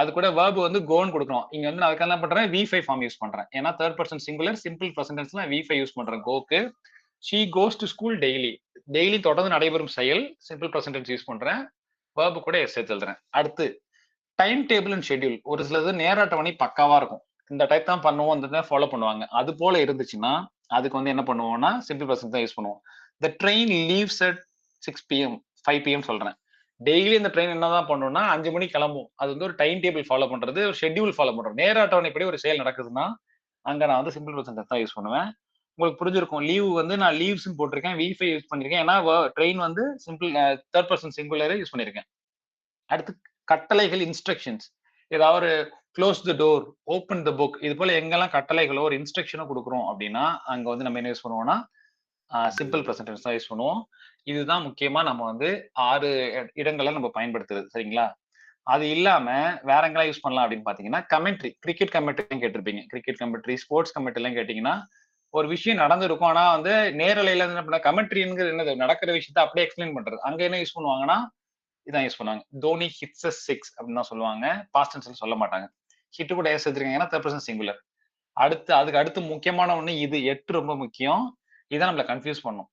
அது கூட verb வந்து கோன்னு கொடுக்கணும். இங்க வந்து நான் அதுக்கு என்ன பண்றேன்? V5 ஃபார்ம் யூஸ் பண்றேன். ஏன்னா third person singular simple present டென்ஸ்ல V5 யூஸ் பண்றேன் கோக்கு. she goes to school daily. Daily தொடர்ந்து நடைபெறும் செயல், சிம்பிள் ப்ரெசன்ட் டென்ஸ் யூஸ் பண்றேன். verb கூட எஸ் எழுதுறேன். அடுத்து டைம் டேபிள் அண்ட் ஷெட்யூல். ஒரு சிலது நேர அட்டவணை பக்காவா இருக்கும். இந்த டைப் தான் பண்ணுவோம், இந்த ஃபாலோ பண்ணுவாங்க. அது போல இருந்துச்சுன்னா அதுக்கு வந்து என்ன பண்ணுவோம்னா சிம்பிள் ப்ரெசன்ட் தான் யூஸ் பண்ணுவோம். the train leaves at 6 PM 5 PM சொல்றேன். டெய்லி இந்த ட்ரெயின் என்னதான் பண்ணணும்னா 5 மணிக்கு கிளம்பும். அது வந்து ஒரு டைம் டேபிள் ஃபாலோ பண்றது, ஒரு ஷெட்யூல் ஃபாலோ பண்றது. நேர அட்டவணைப்படி ஒரு செயல் நடக்குதுன்னா அங்க நான் வந்து சிம்பிள் ப்ரெசன்ட் தான் யூஸ் பண்ணுவேன். உங்களுக்கு புரிஞ்சிருக்கும். லீவ் வந்து நான் லீவ்ஸ் போட்டிருக்கேன், V5 யூஸ் பண்ணிருக்கேன். ஏன்னா ட்ரெயின் வந்து simple third person singular use பண்ணிருக்கேன். அடுத்து கட்டளைகள், இன்ஸ்ட்ரக்ஷன்ஸ். ஏதாவது ஒரு close the door, open the book, இது போல எங்கெல்லாம் கட்டளைகளோ ஒரு இன்ஸ்ட்ரக்ஷனோ கொடுக்குறோம் அப்படின்னா அங்க வந்து நம்ம என்ன யூஸ் பண்ணுவோம்னா சிம்பிள் ப்ரெசன்ட் டென்ஸ் தான் யூஸ் பண்ணுவோம். இதுதான் முக்கியமா நம்ம வந்து 6 இடங்களை நம்ம பயன்படுத்துறது. சரிங்களா? அது இல்லாம வேற எங்கெல்லாம் யூஸ் பண்ணலாம் அப்படின்னு பாத்தீங்கன்னா கமெண்ட்ரி, கிரிக்கெட் கமெண்ட்ரி கேட்டிருப்பீங்க. கிரிக்கெட் கமெண்ட்ரி, ஸ்போர்ட்ஸ் கமெண்ட்ரி எல்லாம் கேட்டீங்கன்னா ஒரு விஷயம் நடந்திருக்கும். ஆனா வந்து நேரலையில என்ன பண்ண கமெண்ட்ரிங்கிறது என்னது? நடக்கிற விஷயத்த அப்படியே எக்ஸ்பிளைன் பண்றது. அங்க என்ன யூஸ் பண்ணுவாங்கன்னா இதான் யூஸ் பண்ணுவாங்க. தோனி ஹிட்ஸ் 6 அப்படின்னு தான் சொல்லுவாங்க. பாஸ்ட் டென்ஸ்ல சொல்ல மாட்டாங்க. ஹிட் கூட எஸ் எடுத்துருக்காங்க. ஏன்னா தேர்ட் பர்சன் சிங்குலர். அதுக்கு அடுத்து முக்கியமான ஒண்ணு இது 8 ரொம்ப முக்கியம். இதான் நம்மள கன்ஃபியூஸ் பண்ணும்.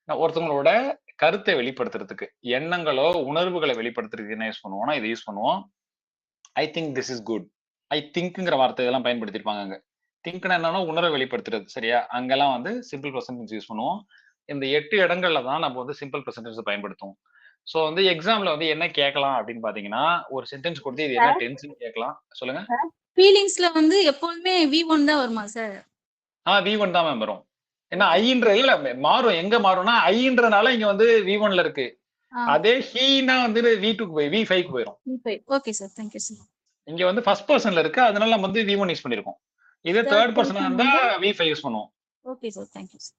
ஒருத்தவங்களோட கருத்தை வெளிப்படுத்துறதுக்கு, எண்ணங்களோ உணர்வுகளை வெளிப்படுத்துறதுக்கு என்ன யூஸ் பண்ணுவோம்னா இதை யூஸ் பண்ணுவோம். I think this is good. I திங்க்ங்கிற வார்த்தையெல்லாம் பயன்படுத்திருப்பாங்க. அங்க திங்க்னா என்னன்னா உணர்வை வெளிப்படுத்துறது. சரியா? அங்கெல்லாம் வந்து சிம்பிள் ப்ரெசன்ட் யூஸ் பண்ணுவோம். இந்த 8 இடங்கள்ல தான் நம்ம வந்து சிம்பிள் ப்ரெசன்ட் பயன்படுத்துவோம். சோ வந்து எக்ஸாம்ல வந்து என்ன கேட்கலாம் அப்படின்னு பாத்தீங்கன்னா ஒரு சென்டென்ஸ் கொடுத்து இது என்ன டென்ஸ்னு கேட்கலாம். சொல்லுங்க. ஃபீலிங்ஸ்ல வந்து எப்பவுமே V1 தான் வருமா சார்? V1 தான் மேம் வரும். ஏன்னா ஐன்றது இல்ல மாறும். எங்க மாறும்னா ஐன்றனால இங்க வந்து V1ல இருக்கு. அதே ஹீனா வந்து V2க்கு போய் V5க்கு போயிடும். Okay sir, thank you sir. இங்க வந்து ஃபர்ஸ்ட் பர்சன்ல இருக்கு, அதனால நம்ம வந்து V1 யூஸ் பண்ணிருக்கோம். இதே தேர்ட் பர்சனா இருந்தா V5 யூஸ் பண்ணுவோம். Okay sir, thank you sir.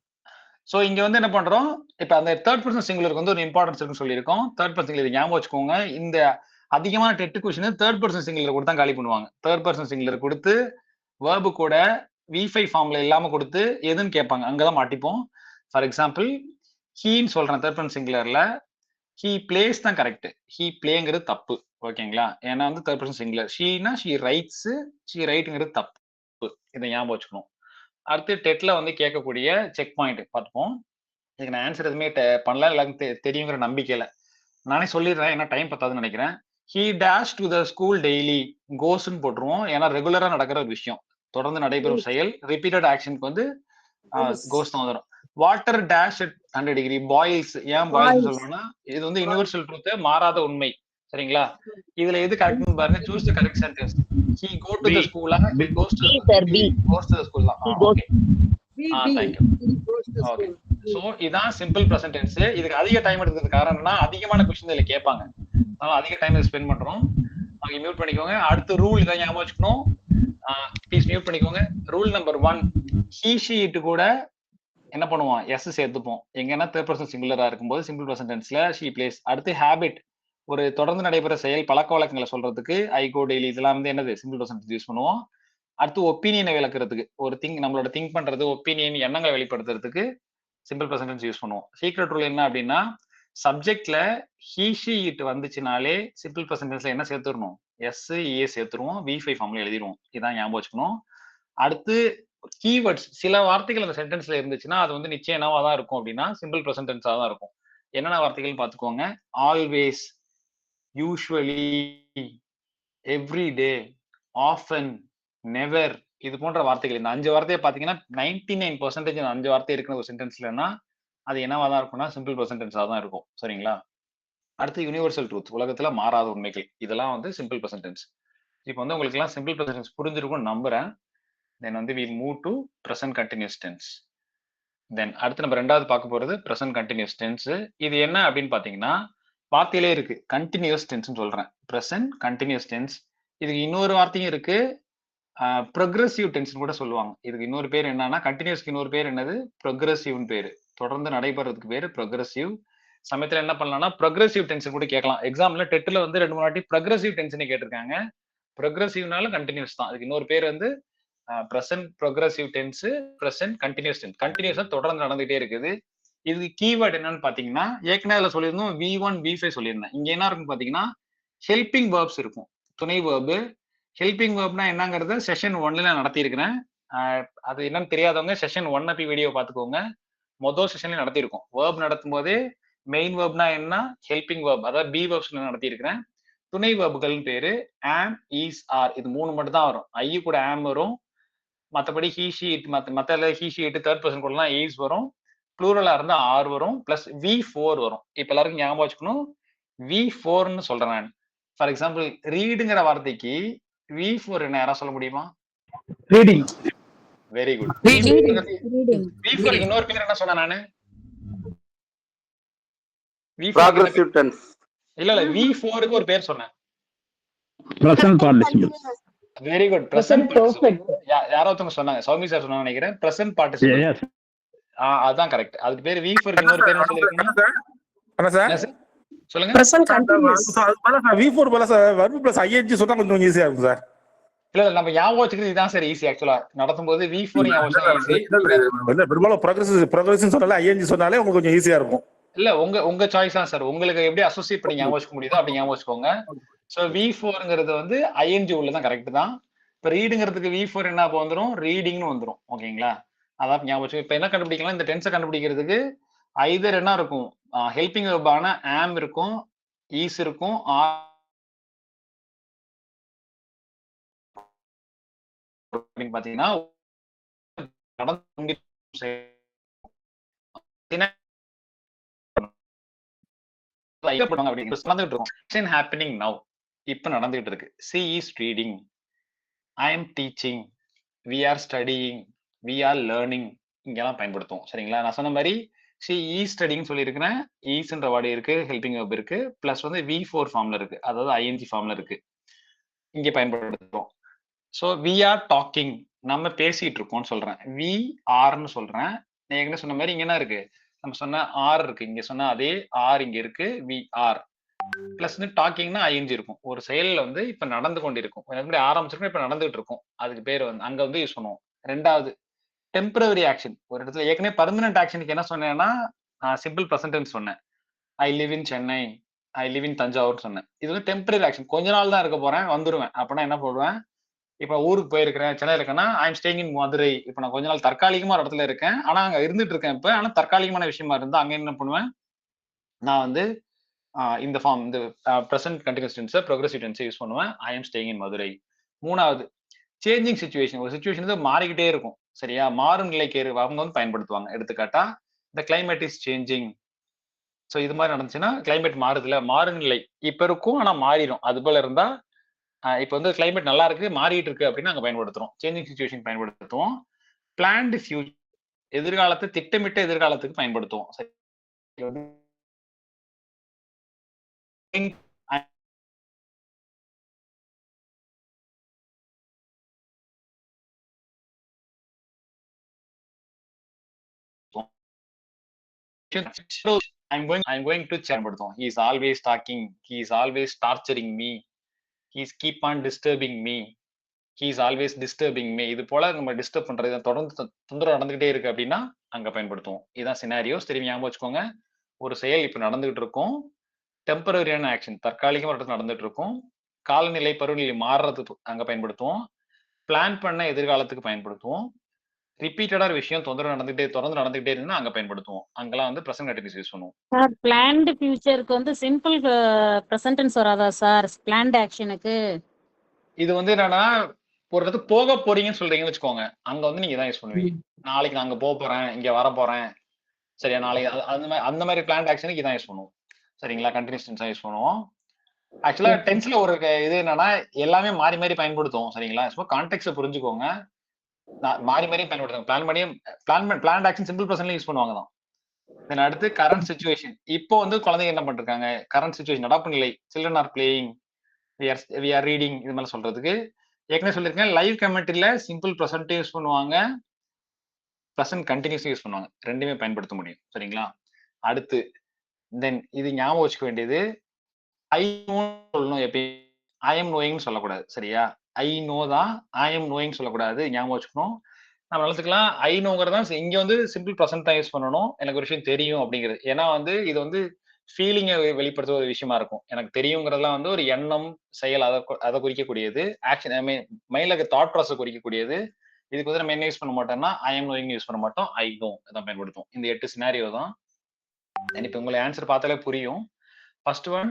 So இங்க வந்து என்ன பண்றோம், இப்ப அந்த தேர்ட் பர்சன் சிங்குலருக்கு வந்து ஒரு இம்பார்ட்டன்ஸ் இருக்குன்னு சொல்லியிருக்கோம். தேர்ட் பர்சன் சிங்குலர் ஞாபகம் வச்சுக்கோங்க. இந்த அதிகமான dead question third person singular கூட தான் காலி பண்ணுவாங்க. தேர்ட் பர்சன் சிங்குலர் கொடுத்து வேர்பு கூட V5 ஃபார்ம்ல இல்லாம கொடுத்து எதுன்னு கேட்பாங்க. அங்கதான் மாட்டிப்போம். ஃபார் எக்ஸாம்பிள் ஹீன்னு சொல்றேன் தேர்ட் பர்சன் சிங்குலர்ல. ஹீ பிளேஸ் தான் கரெக்ட். ஹீ பிளேங்கிறது தப்பு. ஓகேங்களா? ஏன்னா வந்து தேர்ட் பர்சன் சிங்குலர். ஷீனா ஷீ ரைட்ஸ், ஷீ ரைட்ங்கிறது தப்பு. இதை ஞாபகம் வச்சுக்கணும். அடுத்து டெட்ல வந்து கேட்கக்கூடிய செக் பாயிண்ட் பார்ப்போம். இதுக்கு நான் ஆன்சர் எதுவுமே பண்ணல, எல்லாருக்கும் தெரியுங்கிற நம்பிக்கையில நானே சொல்லிடுறேன். ஏன்னா டைம் பத்தாதுன்னு நினைக்கிறேன். He dash to the school daily, கோஸ்ன்னு போட்டுருவோம். ஏன்னா ரெகுலரா நடக்கிற ஒரு விஷயம், தொடர்ந்து நடைபெறும் செயல், ரிப்பீட்டட் ஆக்ஷனுக்கு வந்து கோஸ் தான் வந்துடும். Water dash at 100 degree, boils. ஏன் பாயில்ஸ் சொல்லணும்னா இது வந்து யுனிவர்சல் ட்ரூத், மாறாத உண்மை. சரிங்களா? இதுல எது கரெக்ட்னு பாருங்க. Choose the correct sentence. He go to the school, he goes to the school தான். Okay, thank you. Okay, so இதான் சிம்பிள் பிரசன்ட் டென்ஸ். இதுக்கு அதிக டைம் எடுக்கிறதுக்கு காரணம்னா அதிகமான क्वेश्चन இதுல கேட்பாங்க. அதனால அதிக டைம் ஸ்பெண்ட் பண்றோம். அங்க மியூட் பண்ணிக்கோங்க. அடுத்த ரூல் இத ஞாபகம் வச்சுக்கணும். ப்ளீஸ் மியூட் பண்ணிக்கோங்க. Rule number 1, he she it கூட என்ன பண்ணுவோம், s சேர்த்துப்போம். எங்கன்னா தேர்ட் பர்சன் சிங்குலரா இருக்கும்போது சிம்பிள் பிரசன்ட் டென்ஸ்ல she plays. அடுத்து ஹேபிட், ஒரு தொடர்ந்து நடைபெற செயல், பழக்க வழக்கங்களை சொல்றதுக்கு ஐ கோ டெய்லி, இதெல்லாம் வந்து என்னது சிம்பிள் பிரசன்ட் யூஸ் பண்ணுவோம். அடுத்து ஒப்பீனியனை விளக்குறதுக்கு, ஒரு நம்மளோட திங்க் பண்றது, ஒப்பீனியன் எண்ணங்களை வெளிப்படுத்துறதுக்கு சிம்பிள் பிரசன்ட் யூஸ் பண்ணுவோம். சீக்ரெட் ரூல் என்ன அப்படின்னா, சப்ஜெக்ட்ல he she it வந்துச்சுனாலே சிம்பிள் பிரசன்ட் என்ன சேர்த்துடணும், s a சேர்த்துருவோம், V5 ஃபார்ம்ல எழுதிடுவோம். இதான் ஞாபகம் வச்சுக்கணும். அடுத்து கீவேர்ட்ஸ், சில வார்த்தைகள் அந்த சென்டென்ஸ்ல இருந்துச்சுன்னா அது வந்து நிச்சயம் என்னவா தான் இருக்கும் அப்படின்னா சிம்பிள் பிரசன்ட் டென்ஸா தான் இருக்கும். என்னென்ன வார்த்தைகள் பாத்துக்கோங்க. Always, usually, every day, often, never, இது போன்ற வார்த்தைகள். இந்த 5 வார்த்தையை பாத்தீங்கன்னா 99% இந்த 5 வார்த்தை இருக்கிற ஒரு சென்டென்ஸ்லன்னா அது என்னவா தான் இருக்கும்னா சிம்பிள் பிரசன்ட் டென்ஸா தான் இருக்கும். சரிங்களா? அடுத்து யுனிவர்சல் ட்ரூத், உலகத்துல மாறாத உண்மைகள். இதெல்லாம் வந்து சிம்பிள் பிரசன்ட் டென்ஸ். இப்போ வந்து உங்களுக்கு எல்லாம் சிம்பிள் பிரசன்ட் டென்ஸ் புரிஞ்சிருக்கும்னு நம்புறேன். தென் வந்து we move to present continuous tense. தென் அடுத்து நம்ம ரெண்டாவது பார்க்க போறது present continuous tense. இது என்ன அப்படின்னு பாத்தீங்கன்னா வார்த்தையிலே இருக்கு, கண்டினியூஸ் டென்ஸ்னு சொல்றேன். present continuous tense. இதுக்கு இன்னொரு வார்த்தையும் இருக்கு, ப்ரொக்ரெசிவ் டென்ஸ் கூட சொல்லுவாங்க. இதுக்கு இன்னொரு பேர் என்னன்னா, கண்டினியூஸ்க்கு இன்னொரு பேர் என்னது, ப்ரொக்ரெசிவ்னு பேரு. தொடர்ந்து நடைபெறதுக்கு பேரு ப்ரொக்ரெசிவ். சமயத்துல என்ன பண்ணலாம்னா ப்ரொக்ரெசிவ் டென்ஸ் கூட கேட்கலாம். எக்ஸாம்ல டெட்ல வந்து 2-3 வாட்டி ப்ரொக்ரெசிவ் டென்ஸ்னு கேட்டிருக்காங்க. ப்ரொக்ரெசிவ்னால கண்டினியூஸ் தான். அதுக்கு இன்னொரு பேர் வந்து present progressive tense, present continuous tense. கண்டினியூஸா தொடர்ந்து நடந்துகிட்டே இருக்குது. இதுக்கு கீவேர்ட் என்னன்னு பாத்தீங்கன்னா, ஏற்கனவே அதுல சொல்லியிருந்தோம் V1 V5 சொல்லியிருந்தேன். இங்க என்ன இருக்குன்னு பாத்தீங்கன்னா ஹெல்பிங் வேர்ப்ஸ் இருக்கும், துணை வேர்பு. ஹெல்பிங் வேர்ப்னா என்னங்கறத செஷன் 1ல நடத்தி இருக்கிறேன். அது என்னன்னு தெரியாதவங்க செஷன் 1 போய் வீடியோ பாத்துக்கோங்க. மொதல் செஷன்ல நடத்திருக்கோம். வேர்ப் நடத்தும் போதே மெயின் வேர்ப்னா என்ன, ஹெல்பிங் வேர்ப், அதாவது பி வேர்ப்ஸ்ல நடத்தி இருக்கிறேன். துணை வேர்புகள் பேரு ஆம், ஈஸ், ஆர். இது 3 மட்டும் தான் வரும். ஐ கூட ஆம் வரும். மத்தபடி ஹீ ஷி இட், மத்த he she it third person கூடலாம் ஈஸ் வரும். ப்ளூரலா இருந்தா ஆர் வரும், பிளஸ் V4 வரும். இப்ப எல்லாருக்கும் ஞாபகம் வச்சுக்கணும், V4ன்னு சொல்றேன் நான். ஃபார் எக்ஸாம்பிள் ரீடுங்கிற வார்த்தைக்கு V4 என்ன, யாரா சொல்ல முடியுமா? ரீடிங். Very good. V4 இன்னொரு பேர் என்ன சொன்னேன் நானு? Progressive tense. இல்ல V4க்கு ஒரு பேர் சொன்னேன். Present participle. Very good. Present participle. யாரோ ஒருத்தங்க சொன்னாங்க, சௌமி சார் சொன்னாங்க நினைக்கிறேன். Present participle. அதான் கரெக்ட். அதுக்கு பேர் V4 க்கு இன்னொரு பேர் என்ன சொல்லிருக்கீங்க? என்ன சார் சொல்லுங்க. Present continuous. V4 plus verb plus ing சொன்னா கொஞ்சம் ஈஸியா இருக்கும் சார். இல்ல நம்ம ஞாபகம் வச்சுக்கிறது இதான் சார் ஈஸி. ஆக்சுவலா நடத்தும்போது V4 ஞாபகம் வச்சா ஈஸி. இல்ல பெரும்பாலும் ப்ரோக்ரசிவ் சொன்னாலே ing சொன்னாலே உங்களுக்கு கொஞ்சம் ஈஸியா இருக்கும். இல்ல உங்க சாய்ஸ் தான் சார். உங்களுக்கு எப்படி அசோசியேட் பண்ணி ஞாபகம் வச்சுக்க முடியுதோ அப்படி ஞாபகம் வச்சுக்கோங்க. சோ V4ங்கிறது வந்து ing உள்ளதான், கரெக்ட் தான். இப்ப ரீடுங்கிறதுக்கு V4 என்ன வந்துரும், ரீடிங்னு வந்துரும். ஓகேங்களா? அதான் ஞாபகம் வச்சு. இப்ப என்ன கண்டுபிடிக்கலாம், இந்த டென்ஸை கண்டுபிடிக்கிறதுக்கு ஐதர் என்ன இருக்கும், ஹெல்பிங் வெர்பான ஆம் இருக்கும், ஈஸ் இருக்கும், அப்படின்னு பாத்தீங்கன்னா இப்ப நடந்துகிட்டு இருக்கு. She is reading, I am teaching, we are studying, we are learning, இங்கெல்லாம் பயன்படுத்துவோம். சரிங்களா? நான் சொன்ன மாதிரி she is studying சொல்லியிருக்கிறேன். ஈஸ்ன்ற வார்டு இருக்கு, ஹெல்பிங் வெர்ப் இருக்கு, பிளஸ் வந்து V4 ஃபார்ம்ல இருக்கு, அதாவது ing ஃபார்ம்ல இருக்கு, இங்க பயன்படுத்துறோம். சோ we are talking, நம்ம பேசிட்டு இருக்கோம்னு சொல்றேன். we are ன்னு சொல்றேன். நான் ஏற்கனவே சொன்ன மாதிரி இங்க என்ன இருக்கு, நம்ம சொன்ன ஆர் இருக்கு, இங்க சொன்ன அதே ஆர் இங்க இருக்கு, வி ஆர் பிளஸ் டாக்கிங்னா ஐஎன்ஜி இருக்கும். ஒரு செயல்ல வந்து இப்ப நடந்து கொண்டிருக்கும், எப்படி ஆரம்பிச்சிருக்கோம் இப்ப நடந்துகிட்டு இருக்கும், அதுக்கு பேர் வந்து அங்க வந்து யூஸ் பண்ணுவோம். ரெண்டாவது டெம்பரரி ஆக்ஷன். ஒரு இடத்துல ஏற்கனவே பர்மனன்ட் ஆக்ஷனுக்கு என்ன சொன்னேன்னா சிம்பிள் ப்ரெசன்ட் டென்ஸ் சொன்னேன். ஐ live in Chennai, I live in Thanjavur சொன்னேன். இது வந்து டெம்பரரி ஆக்ஷன், கொஞ்ச நாள் தான் இருக்க போறேன் வந்துருவேன். அப்பனா என்ன போடுவேன், இப்ப ஊருக்கு போயிருக்கிறேன், சென்னை இருக்கேன்னா ஐ எம் ஸ்டேயிங் இன் மதுரை. இப்ப நான் கொஞ்ச நாள் தற்காலிகமா ஒரு இடத்துல இருக்கேன், ஆனா அங்க இருந்துட்டு இருக்கேன் இப்ப, ஆனா தற்காலிகமான விஷயமா இருந்தா அங்க என்ன பண்ணுவேன், நான் வந்து இந்த ஃபார்ம், இந்த present continuous tense progressive tense use பண்ணுவேன். I am staying in Madurai. மூணாவது சேஞ்சிங் சிச்சுவேஷன். ஒரு சிச்சுவேஷன் வந்து மாறிக்கிட்டே இருக்கும், சரியா, மாறும் நிலைக்கு அவங்க வந்து பயன்படுத்துவாங்க. எடுத்துக்காட்டா இந்த கிளைமேட் இஸ் சேஞ்சிங். ஸோ இது மாதிரி நடந்துச்சுன்னா கிளைமேட் மாறுதுல, மாறும் நிலை இப்ப இருக்கும் ஆனா மாறிடும். அது போல இருந்தா இப்ப வந்து கிளைமேட் நல்லா இருக்கு மாறிட்டு இருக்கு அப்படின்னு நாங்க பயன்படுத்துறோம், சேஞ்சிங் சிச்சுவேஷன் பயன்படுத்துவோம். பிளான்டு ஃபியூச்சர், எதிர்காலத்தை திட்டமிட்ட எதிர்காலத்துக்கு பயன்படுத்துவோம். I'm going to பயன்படுத்துவோம். He is always talking, he is always torturing me, he is keep on disturbing me, he is always disturbing me. இது போல நம்ம டிஸ்டர்ப் பண்றது தொடர்ந்து தொந்தரவு நடந்துகிட்டே இருக்கு அப்படின்னா அங்க பயன்படுத்துவோம். இதுதான் சினாரியோஸ். திரும்பி ஞாபகம் வச்சுக்கோங்க, ஒரு செயல் இப்ப நடந்துகிட்டு இருக்கும், டெம்பரரியான ஆக்ஷன் தற்காலிகமா நடந்துட்டு இருக்கும், காலநிலை பருவநிலை மாறுறதுக்கு அங்க பயன்படுத்துவோம், பிளான் பண்ண எதிர்காலத்துக்கு பயன்படுத்துவோம், ரிப்பீட்டடா விஷயம் தொடர்ந்து நடந்துகிட்டே இருந்தா அங்க பயன்படுத்துவோம். அங்கெல்லாம் வந்து பிரசன்ட் கண்டினியூஸ் யூஸ் பண்ணுவோம். சார் பிளான்டு ஃபியூச்சருக்கு வந்து சிம்பிள் பிரசன்ட் டென்ஸ் வராதா சார் பிளான்டு ஆக்ஷனுக்கு? இது வந்து என்னன்னா, ஒரு இடத்துக்கு போக போறீங்கன்னு சொல்றீங்கன்னு வச்சுக்கோங்க, அங்க வந்து நீங்க தான் யூஸ் பண்ணுவீங்க. நாளைக்கு நான் அங்க போக போறேன், இங்க வர போறேன், சரியா, நாளைக்கு அந்த மாதிரி பிளான்ட் ஆக்ஷனுக்கு இதான் யூஸ் பண்ணுவோம். சரிங்களா, கண்டினியூஸ் டென்ஸா யூஸ் பண்ணுவோம். ஆக்சுவலா டென்ஸ்ல ஒரு இது என்னன்னா எல்லாமே மாறி மாறி பயன்படுத்துவோம். சரிங்களா, ஸோ கான்டெக்ட் புரிஞ்சுக்கோங்க, மாறி மாறி பயன்படுத்துவோம். பிளான் ஆக்ஷன் சிம்பிள் பிரசன்ட்ல யூஸ் பண்ணுவாங்க தான். தென் அடுத்து கரண்ட் சிச்சுவேஷன். இப்போ வந்து குழந்தைங்க என்ன பண்ணிருக்காங்க, கரண்ட் சிச்சுவேஷன் நடப்பு நிலை, children are playing, we are reading, இது மாதிரி சொல்றதுக்கு ஏற்கனவே சொல்லியிருக்கேன். லைவ் கமெண்ட்ரியில சிம்பிள் ப்ரெசன்ட் யூஸ் பண்ணுவாங்க, ப்ரெசன்ட் கண்டினியூஸ் யூஸ் பண்ணுவாங்க, ரெண்டுமே பயன்படுத்த முடியும். சரிங்களா, அடுத்து தென் இது ஞாபகம் வச்சுக்க வேண்டியது, ஐ நோ சொல்லணும், எப்பயும் ஐ எம் நோயிங்னு சொல்லக்கூடாது. சரியா, ஐ நோ தான், ஐ எம் நோயிங் சொல்லக்கூடாது, ஞாபகம் வச்சுக்கணும். நம்ம வளர்த்துக்கலாம் ஐ நோங்கிறதா இங்க வந்து சிம்பிள் ப்ரெசன்ட் தான் யூஸ் பண்ணணும், எனக்கு ஒரு விஷயம் தெரியும் அப்படிங்கிறது. ஏன்னா வந்து இது வந்து ஃபீலிங்கை வெளிப்படுத்துற ஒரு விஷயமா இருக்கும். எனக்கு தெரியுங்கிறதுலாம் வந்து ஒரு எண்ணம், செயல், அதை குறிக்கக்கூடியது. ஆக்ஷன் மைண்ட்ல இருக்க தாட் ப்ராசஸ் குறிக்கக்கூடியது. இதுக்கு வந்து நம்ம என்ன யூஸ் பண்ண மாட்டோம்னா ஐ எம் நோயிங் யூஸ் பண்ண மாட்டோம், ஐ நோ தான் பயன்படுத்தும். இந்த 8 சினாரியோ தான். இப்ப உங்களுக்கு ஆன்சர் பார்த்தாலே புரியும். First one,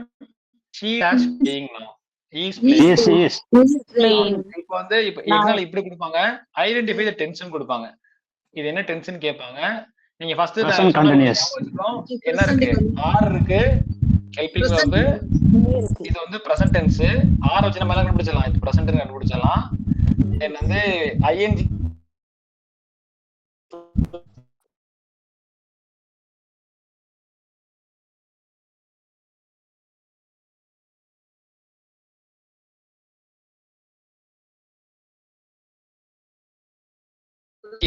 she has playing now, he is playing. இப்போ வந்து இப்ப எக்ஸாம்பிள் இப்படி கொடுப்பாங்க, ஐடென்டிஃபை தி டென்ஷன் கொடுப்பாங்க. இது என்ன டென்ஷன் கேட்பாங்க. நீங்க ஃபர்ஸ்ட் என்ன இருக்கு, ஆர் இருக்கு, ஹெல்பிங் வெர்ப், இது வந்து பிரசன்ட் டென்ஸ். ஆர் வச்சு நம்ம எல்லாம் கண்டுபிடிச்சலாம், இது பிரசன்ட் கண்டுபிடிச்சலாம். தென் வந்து ஐஎன்ஜி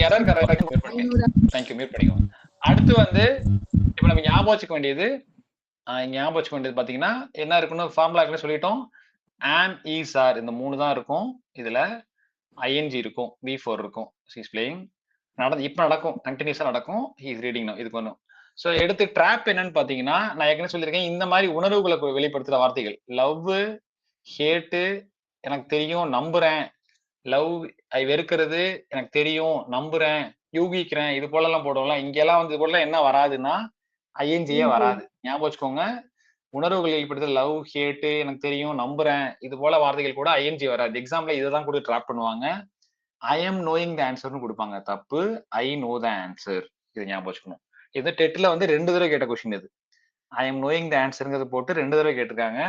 எரர் கரெக்டா மியூட் பண்ணிக்கோங்க. அடுத்து வந்து இப்ப நம்ம ஞாபகம் வச்சுக்க வேண்டியது, பாத்தீங்கன்னா என்ன இருக்குன்னு ஃபார்முலா சொல்லிட்டோம். ஆம், இஸ், ஆர், இந்த 3 தான் இருக்கும். இதுல ஐஎன்ஜி இருக்கும், V4 இருக்கும், she is playing. இப்ப நடக்கும், கண்டினியூஸா நடக்கும், he is reading now, இதுக்கு ஒண்ணும். சோ எடுத்து ட்ராப் என்னன்னு பாத்தீங்கன்னா, நான் ஏற்கனவே சொல்லியிருக்கேன், இந்த மாதிரி உணர்வுகளை வெளிப்படுத்துற வார்த்தைகள், லவ், ஹேட்டு, எனக்கு தெரியும், நம்புறேன், லவ் வெறுக்கிறது, எனக்கு தெரியும், நம்புறேன், யூகிக்கிறேன், இது போல எல்லாம் போடுவோம்ல. இங்க எல்லாம் வந்து போல என்ன வராதுன்னா ஐஎன்ஜியே வராது. ஞாபகம் வச்சுக்கோங்க, உணர்வுகள் வெளிப்படுத்த லவ், ஹேட்டு, எனக்கு தெரியும், நம்புறேன், இது போல வார்த்தைகள் கூட ஐஎன்ஜி வராது. எக்ஸாம்பிள் இதான் கூட ட்ராப் பண்ணுவாங்க. ஐ எம் நோயிங் த ஆன்சர்னு கொடுப்பாங்க, தப்பு. ஐ நோ த ஆன்சர், இது ஞாபகம் வச்சுக்கணும். இது டெட்ல வந்து 2 தடவை கேட்ட கொஸ்டின் இது. ஐ எம் நோயிங் த ஆன்சர்ங்கிறது போட்டு 2 தடவை கேட்டிருக்காங்க.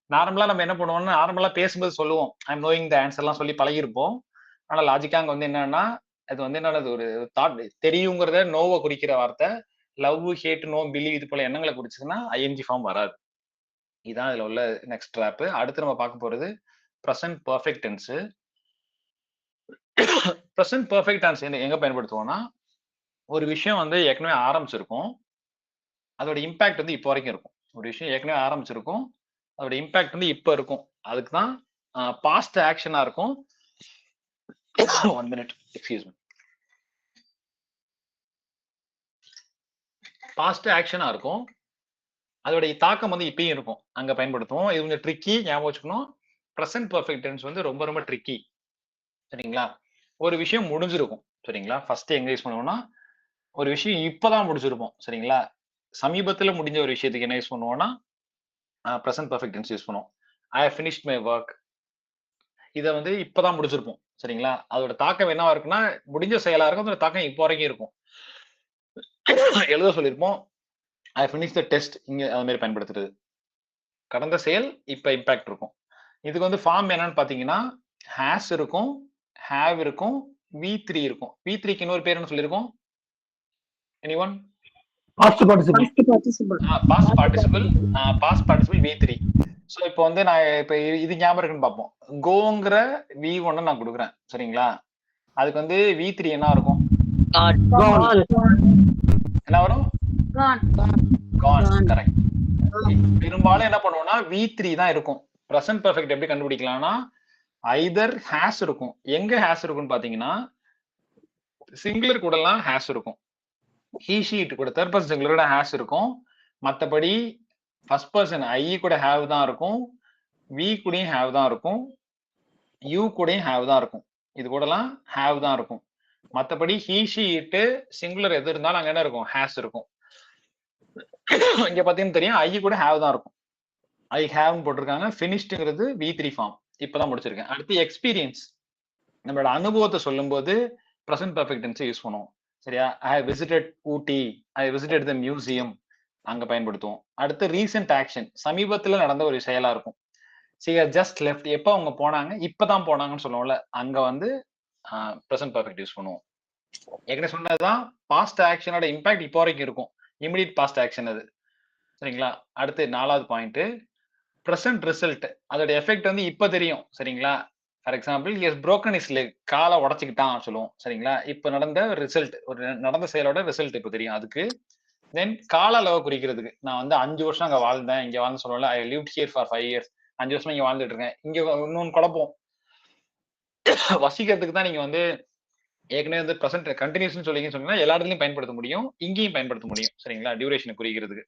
நார்மலா நம்ம என்ன பண்ணுவோம்னா, நார்மலா பேசும்போது சொல்லுவோம் I am knowing the answer எல்லாம் சொல்லி பழகிருப்போம். ஆனா லாஜிக்கா அங்க வந்து என்னன்னா, அது வந்து என்னது, ஒரு தாட், தெரியுங்கிறத நோவை குறிக்கிற வார்த்தை. லவ், ஹேட், நோ, பிலீவ், இது போல எண்ணங்களை குறிச்சுன்னா ஐஎன்ஜி ஃபார்ம் வராது. இதான் இதுல உள்ள நெக்ஸ்ட் ட்ராப். அடுத்து நம்ம பார்க்க போறது present perfect tense. Present perfect tense எங்க பயன்படுத்துவோம்னா, ஒரு விஷயம் வந்து ஏற்கனவே ஆரம்பிச்சிருக்கும், அதோட இம்பாக்ட் வந்து இப்போ வரைக்கும் இருக்கும். ஒரு விஷயம் ஏற்கனவே ஆரம்பிச்சிருக்கும், அதோட இம்பாக்ட் வந்து இப்போ இருக்கும். அதுக்கு தான் பாஸ்ட் ஆக்ஷனா இருக்கும். 1 மினிட், எக்ஸ்கியூஸ் மீ. பாஸ்ட் ஆக்ஷனா இருக்கும், அதோடைய தாக்கம் வந்து இப்பயும் இருக்கும். அங்க பயன்படுத்துவோம். இது கொஞ்சம் ட்ரிக்கி, ஞாபகம் வச்சுக்கணும். ப்ரெசென்ட் பெர்ஃபெக்ட் டென்ஸ் வந்து ரொம்ப ரொம்ப ட்ரிக்கி. சரிங்களா? ஒரு விஷயம் முடிஞ்சிருக்கும். சரிங்களா? ஃபர்ஸ்ட் எங்க யூஸ் பண்ணுவோம்னா, ஒரு விஷயம் இப்பதான் முடிச்சிருப்போம். சரிங்களா? சமீபத்துல முடிஞ்ச ஒரு விஷயத்துக்கு என்ன யூஸ் பண்ணுவோம்னா, ப்ரெசென்ட் பெர்ஃபெக்ட் டென்ஸ் யூஸ் பண்ணுவோம். I have finished my work. இத வந்து இப்பதான் முடிச்சிருப்போம். சரிங்களா? அதோட தாக்கம் என்னவா இருக்குன்னா, முடிஞ்ச செயலா இருக்கும். அதோட தாக்கம் இப்போ வரைக்கும் இருக்கும். எழுத சொல்லியிருப்போம். I finish the test. இங்க அது மாதிரி பயன்படுத்துறது. கடந்த செயல் இப்ப இம்பாக்ட் இருக்கும். இதுக்கு வந்து ஃபார்ம் என்னன்னு பாத்தீங்கன்னா, ஹேஸ் இருக்கும், ஹேவ் இருக்கும், V3 இருக்கும். V3க்கு இன்னொரு பேர் என்ன சொல்லியிருக்கோம்? Anyone? Past participle. Past participle. Past participle V3. So இப்போ வந்து நான் இப்ப இது ஞாபகம் இருக்குன்னு பார்ப்போம். கோங்கிற V1 நான் கொடுக்குறேன். சரிங்களா? அதுக்கு வந்து V3 என்ன இருக்கும்? என்ன வரும்? கான். கரெக்ட். பெரும்பாலும் என்ன பண்ணுவோம்னா V3 தான் இருக்கும். பிரசன்ட் பெர்ஃபெக்ட் எப்படி கண்டுபிடிக்கலாம்னா, ஐதர் ஹேஸ் இருக்கும். எங்க ஹேஸ் இருக்கும்னு பாத்தீங்கன்னா, சிங்குலர் கூடலாம் ஹேஸ் இருக்கும். ஹீ ஷீட் கூட தேர்ட் பர்சன் சிங்குலரோட ஹேஸ் இருக்கும். மத்தபடி ஃபர்ஸ்ட் பர்சன் ஐ கூட ஹேவ் தான் இருக்கும், வி கூடயும் ஹேவ் தான் இருக்கும், யூ கூடயும் ஹேவ் தான் இருக்கும். இது கூடலாம் ஹேவ் தான் இருக்கும். மத்தபடி ஹீ ஷீட் சிங்குலர் எது இருந்தாலும் அங்க என்ன இருக்கும்? ஹேஸ் இருக்கும். இங்க பாத்தீங்கன்னா தெரியும், ஐ கூட ஹேவ் தான் இருக்கும். ஐ ஹேவ் போட்டிருக்காங்க. ஃபினிஷ்டுங்கிறது V3 ஃபார்ம். இப்பதான் முடிச்சிருக்கேன். அடுத்து எக்ஸ்பீரியன்ஸ். நம்மளோட அனுபவத்தை சொல்லும்போது ப்ரெசென்ட் பெர்ஃபெக்ட் டென்ஸ் யூஸ் பண்ணுவோம். சரியா? I visited Ooty, I visited the museum, அங்க பயன்படுத்துவோம். அடுத்து ரீசெண்ட் ஆக்ஷன், சமீபத்துல நடந்த ஒரு செயலா இருக்கும். ஜஸ்ட் லெஃப்ட், எப்ப அவங்க போனாங்க? இப்பதான் போனாங்கன்னு சொல்லுவோம்ல, அங்க வந்து ப்ரெசென்ட் பெர்ஃபெக்ட் யூஸ் பண்ணுவோம். ஏற்கனவே சொன்னதுதான் பாஸ்ட் ஆக்ஷனோட இம்பாக்ட் இப்போ வரைக்கும் இருக்கும். இமிடியட் பாஸ்ட் ஆக்ஷன் அது. சரிங்களா? அடுத்து 4வது பாயிண்ட், பிரசன்ட் ரிசல்ட். அதோட எஃபெக்ட் வந்து இப்ப தெரியும். சரிங்களா? For example, has broken his leg, காலை உடைச்சுக்கிட்டான் சொல்லுவோம். சரிங்களா? இப்ப நடந்த ரிசல்ட், ஒரு நடந்த செயலோட ரிசல்ட் இப்ப தெரியும். அதுக்கு தென் கால அளவை குறிக்கிறதுக்கு, நான் வந்து 5 வருஷம் அங்க வாழ்ந்தேன், இங்க வாழ்ந்து சொல்லுவோம்ல, ஐ லிவ்ட் ஹியர் ஃபார் 5 இயர்ஸ். 5 வருஷமா இங்க வாழ்ந்துட்டு இருக்கேன். இங்க இன்னொன்னு குழப்பம். வசிக்கிறதுக்கு தான் நீங்க வந்து ஏற்கனவே வந்து பிரசன்ட் கண்டினியூஸ்னு சொன்னீங்கன்னா எல்லா இடத்துலயும் பயன்படுத்த முடியும், இங்கேயும் பயன்படுத்த முடியும். சரிங்களா? டியூரேஷனை குறிக்கிறதுக்கு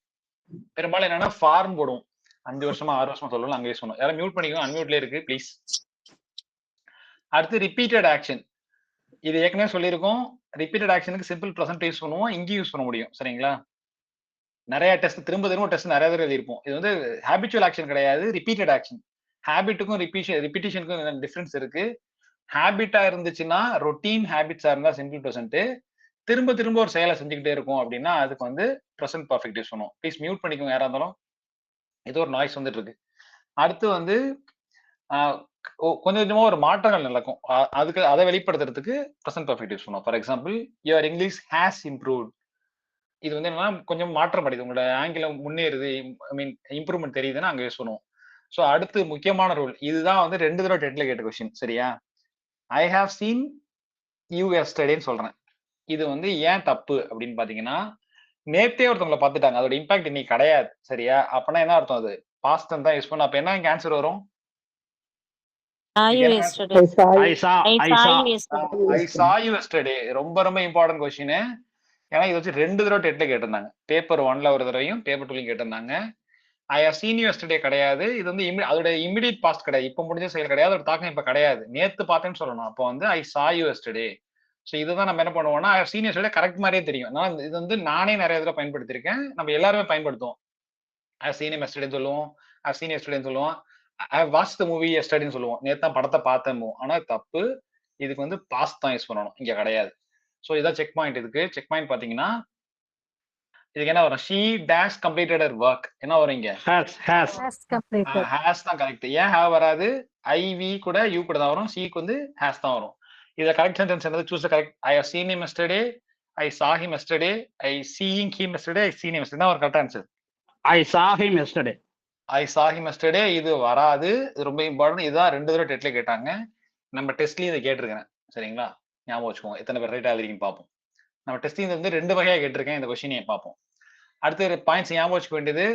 பெரும்பாலும் என்னன்னா ஃபார்ம் போடுவோம். 5 வருஷமா 6 வருஷமா சொல்லலாம், அங்கே சொன்னோம். யாரும் மியூட் பண்ணிக்கோங்க, அன்மியூட்ல இருக்கு ப்ளீஸ். அடுத்து ரிப்பீட்டட் ஆக்ஷன். இது ஏற்கனவே சொல்லியிருக்கோம். ரிப்பீட்டட் ஆக்ஷனுக்கு சிம்பிள் ப்ரெசென்ட் யூஸ் பண்ணுவோம், இங்கேயும் யூஸ் பண்ண முடியும். சரிங்களா? நிறைய டெஸ்ட் திரும்ப திரும்ப டெஸ்ட் நிறைய தடவை எழுதியிருப்போம். இது வந்து ஹேபிச்சுவல் ஆக்ஷன் கிடையாது, ரிப்பீட்டட் ஆக்ஷன். ஹேபிட்டுக்கும் ரிப்பீட்டிஷனுக்கும் டிஃபரன்ஸ் இருக்கு. ஹேபிட்டா இருந்துச்சுன்னா, ரொட்டீன் ஹேபிட்ஸா இருந்தா சிம்பிள் ப்ரெசென்ட். திரும்ப திரும்ப ஒரு செயலை செஞ்சுக்கிட்டே இருக்கும் அப்படின்னா அதுக்கு வந்து ப்ரெசென்ட் பெர்ஃபெக்ட் யூஸ் பண்ணுவோம். ப்ளீஸ் மியூட் பண்ணிக்கோங்க யாரா இருந்தாலும், ஏதோ ஒரு நாய்ஸ் வந்துட்டு இருக்கு. அடுத்து வந்து கொஞ்சம் கொஞ்சமா ஒரு மாற்றங்கள் நடக்கும். அதுக்கு அதை வெளிப்படுத்துறதுக்கு ப்ரெசென்ட் பெர்ஃபெக்ட் யூஸ் பண்ணுவோம். For example, your English has improved. இது வந்து என்னன்னா கொஞ்சம் மாற்றம் அடையுது, உங்களோட ஆங்கிலம் முன்னேறுது, ஐ மீன் இம்ப்ரூவ்மெண்ட் தெரியுதுன்னா அங்க யூஸ் பண்ணுவோம். ஸோ அடுத்து முக்கியமான ரூல், இதுதான் வந்து 2 தடவை டெட்ல கேட்ட கொஸ்டின். சரியா? ஐ ஹாவ் சீன் யூ எஸ்டர்டேன்னு சொல்றேன். இது வந்து ஏன் தப்பு அப்படின்னு பாத்தீங்கன்னா, நேத்தே ஒருத்தவங்களை பார்த்துட்டாங்க, அதோட இம்பாக்ட் இன்னைக்கு கிடையாது. சரியா? அப்பனா என்ன அர்த்தம்? அது பாஸ்ட் தான் யூஸ் பண்ண. அப்ப என்ன இங்க ஆன்சர் வரும்? I saw you yesterday. ரொம்ப ரொம்ப இம்பார்ட்டன்ட் கொஸ்டின். ஏன்னா இதை வச்சு 2 தடவை டெட்ல கேட்டிருந்தாங்க. பேப்பர் 1ல ஒரு தடவையும் பேப்பர் 2லையும் கேட்டிருந்தாங்க. I have seen you yesterday கிடையாது. இது வந்து அதோட இமிடியட் பாஸ்ட் கிடையாது, இப்ப முடிஞ்ச செயல் கிடையாது, அதோட தாக்கம் இப்ப கிடையாது. நேத்து பார்த்தேன்னு சொல்லணும். அப்போ வந்து I saw you yesterday. So இதுதான் நம்ம என்ன பண்ணுவோம்னா, I have seen you yesterday correct மாதிரியே தெரியும். நான் இது வந்து நானே நிறைய தடவை பயன்படுத்தியிருக்கேன், நம்ம எல்லாருமே பயன்படுத்துவோம். ஐ ஹவ் சீன் ஹிம் எஸ்டர்டேன்னு சொல்லுவோம், ஐ ஹவ் சீன் எஸ்டர்டேன்னு சொல்லுவோம், I have watched the movie எஸ்டர்டேன்னு சொல்லுவோம். நேத்து தான் படத்தை பார்த்தேன். ஆனா தப்பு. இதுக்கு வந்து பாஸ்ட் தான் யூஸ் பண்ணணும், இங்க கிடையாது. ஸோ இதான் செக் பாயிண்ட். இதுக்கு செக் பாயிண்ட் பாத்தீங்கன்னா, இதுக்கு என்ன வரும்? She dash completed her work. என்ன வரும் இங்க? ஹேஸ் தான் கரெக்ட். ஏன் ஹேவ் வராது? ஐ வி கூட யூ கூட தான் வரும், சிக்கு வந்து ஹேஸ் தான் வரும். இதுல கரெக்ட் சென்டென்ஸ் என்னது? Choose correct. I have seen him yesterday, I saw him yesterday, I seeing him yesterday, I seen him yesterday. தான் ஒரு correct answer. I saw him yesterday. I saw him yesterday இது வராது. இது ரொம்ப important. இதுதான் 2 தடவை டெட்ல கேட்டாங்க. நம்ம டெஸ்ட்லயும் இதை கேட்டிருக்கிறேன். சரிங்களா? ஞாபகம் வச்சுக்கோங்க. எத்தனை பேர் ரைட் ஆகுறீங்கன்னு பார்ப்போம். நம்ம டெஸ்டிங் வந்து 2 வகையா கேட்டிருக்கேன். இந்த கொஸ்டினை பார்ப்போம். அடுத்து பாயிண்ட்ஸ் ஞாபகம் வச்சுக்க வேண்டியது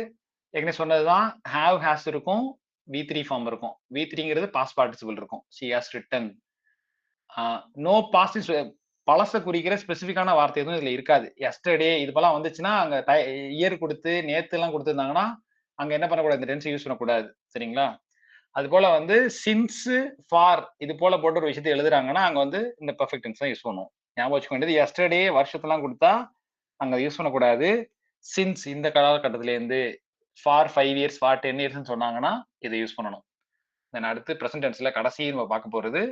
ஏற்கனவே சொன்னதுதான். ஹேவ் ஹேஸ் இருக்கும், V3 ஃபார்ம் இருக்கும். V3ங்கிறது பாஸ்ட் பார்ட்டிசிபிள் இருக்கும். She has written. No past பழச குறிக்கிற ஸ்பெசிஃபிக்கான வார்த்தை எதுவும் இதுல இருக்காது. எஸ்டர்டே இது போலாம் வந்துச்சுன்னா அங்க இயர் கொடுத்து நேத்து எல்லாம் கொடுத்துருந்தாங்கன்னா அங்க என்ன பண்ணக்கூடாது, இந்த டென்ஸ் யூஸ் பண்ணக்கூடாது. சரிங்களா? அது போல வந்து சின்ஸ், ஃபார் இது போல போட்டு ஒரு விஷயத்தை எழுதுறாங்கன்னா அங்க வந்து இந்த பெர்ஃபெக்ட் டென்ஸ் தான் யூஸ் பண்ணுவோம். ஞாபகம் வச்சுக்க வேண்டியது எஸ்டர்டே வருஷத்தெல்லாம் கொடுத்தா அங்க யூஸ் பண்ணக்கூடாது. சின்ஸ் இந்த காலகட்டத்துல இருந்து, ஃபார் 5 இயர்ஸ், ஃபார் 10 இயர்ஸ் சொன்னாங்கன்னா இதை யூஸ் பண்ணணும். தென் அடுத்து ப்ரெசன்ட் டென்ஸ்ல கடைசி நம்ம பார்க்க போறது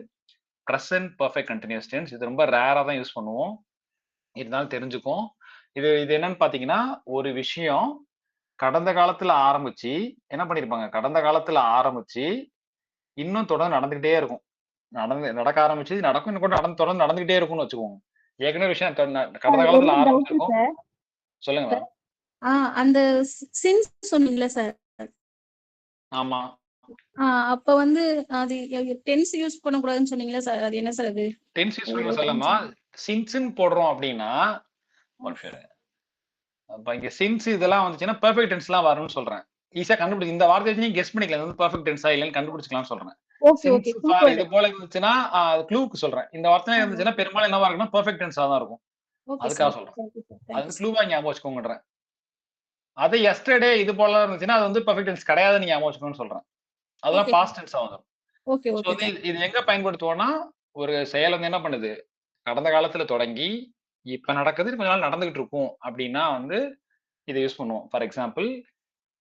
ப்ரெசன்ட் பர்ஃபெக்ட் கண்டினியூஸ் டென்ஸ். இது ரொம்ப ரேரா தான் யூஸ் பண்ணுவோம், இருந்தாலும் தெரிஞ்சுக்கும். இது என்னன்னு பாத்தீங்கன்னா, ஒரு விஷயம் கடந்த காலத்துல ஆரம்பிச்சு என்ன பண்ணிருப்பாங்க, கடந்த காலத்துல ஆரம்பிச்சு இன்னும் தொடர்ந்து நடந்துகிட்டே இருக்கும். நடக்க ஆரம்பிச்சு நடக்கும், இன்னும் கூட தொடர்ந்து நடந்துகிட்டே இருக்கும்னு வச்சுக்கோங்க. ஏற்கனவே விஷயம் கடந்த காலத்துல ஆரம்பிச்சிருக்கும். சொல்லுங்க மேம். அந்த சின்ஸ் சொன்னீங்களா சார்? ஆமா, அப்ப வந்து அது டென்ஸ் யூஸ் பண்ணக்கூடாதுன்னு சொன்னீங்களா சார்? அது என்ன சார் அது? டென்ஸ் யூஸ் பண்ண சொல்லலாமா? சின்ஸ்ன்னு போடுறோம் அப்படின்னா இங்க சின்ஸ் இதெல்லாம் வந்துச்சுன்னா பெர்ஃபெக்ட் டென்ஸ் எல்லாம் வரும்னு சொல்றேன். ஈஸியா கண்டுபிடிச்சு இந்த வார்த்தை வச்சு நீங்க கெஸ் பண்ணிக்கலாம், இது பெர்ஃபெக்ட் டென்ஸா இல்லன்னு கண்டுபிடிச்சிக்கலாம்னு சொல்றேன். இது போல இருந்துச்சுன்னா க்ளூக்கு சொல்றேன். இந்த வார்த்தை இருந்துச்சுன்னா பெரும்பாலும் என்னவா இருக்குன்னா பெர்ஃபெக்ட் டென்ஸா தான் இருக்கும். அதுக்காக சொல்றேன். அது க்ளூவா ஞாபகம் வச்சுக்கோங்கன்றேன். அது எஸ்டர்டே இது போல இருந்துச்சுன்னா அது வந்து பெர்ஃபெக்ட் டென்ஸ் கிடையாதுன்னு ஞாபகம் வச்சுக்கோன்னு சொல்றேன். அதெல்லாம் பாஸ்ட் டென்ஸா வந்துடும். இது எங்க பயன்படுத்துவோம்னா, ஒரு செயல் வந்து என்ன பண்ணுது, கடந்த காலத்துல தொடங்கி இப்ப நடக்குது, கொஞ்ச நாள் நடந்துகிட்டு இருக்கும் அப்படின்னா வந்து இதை யூஸ் பண்ணுவோம். For example,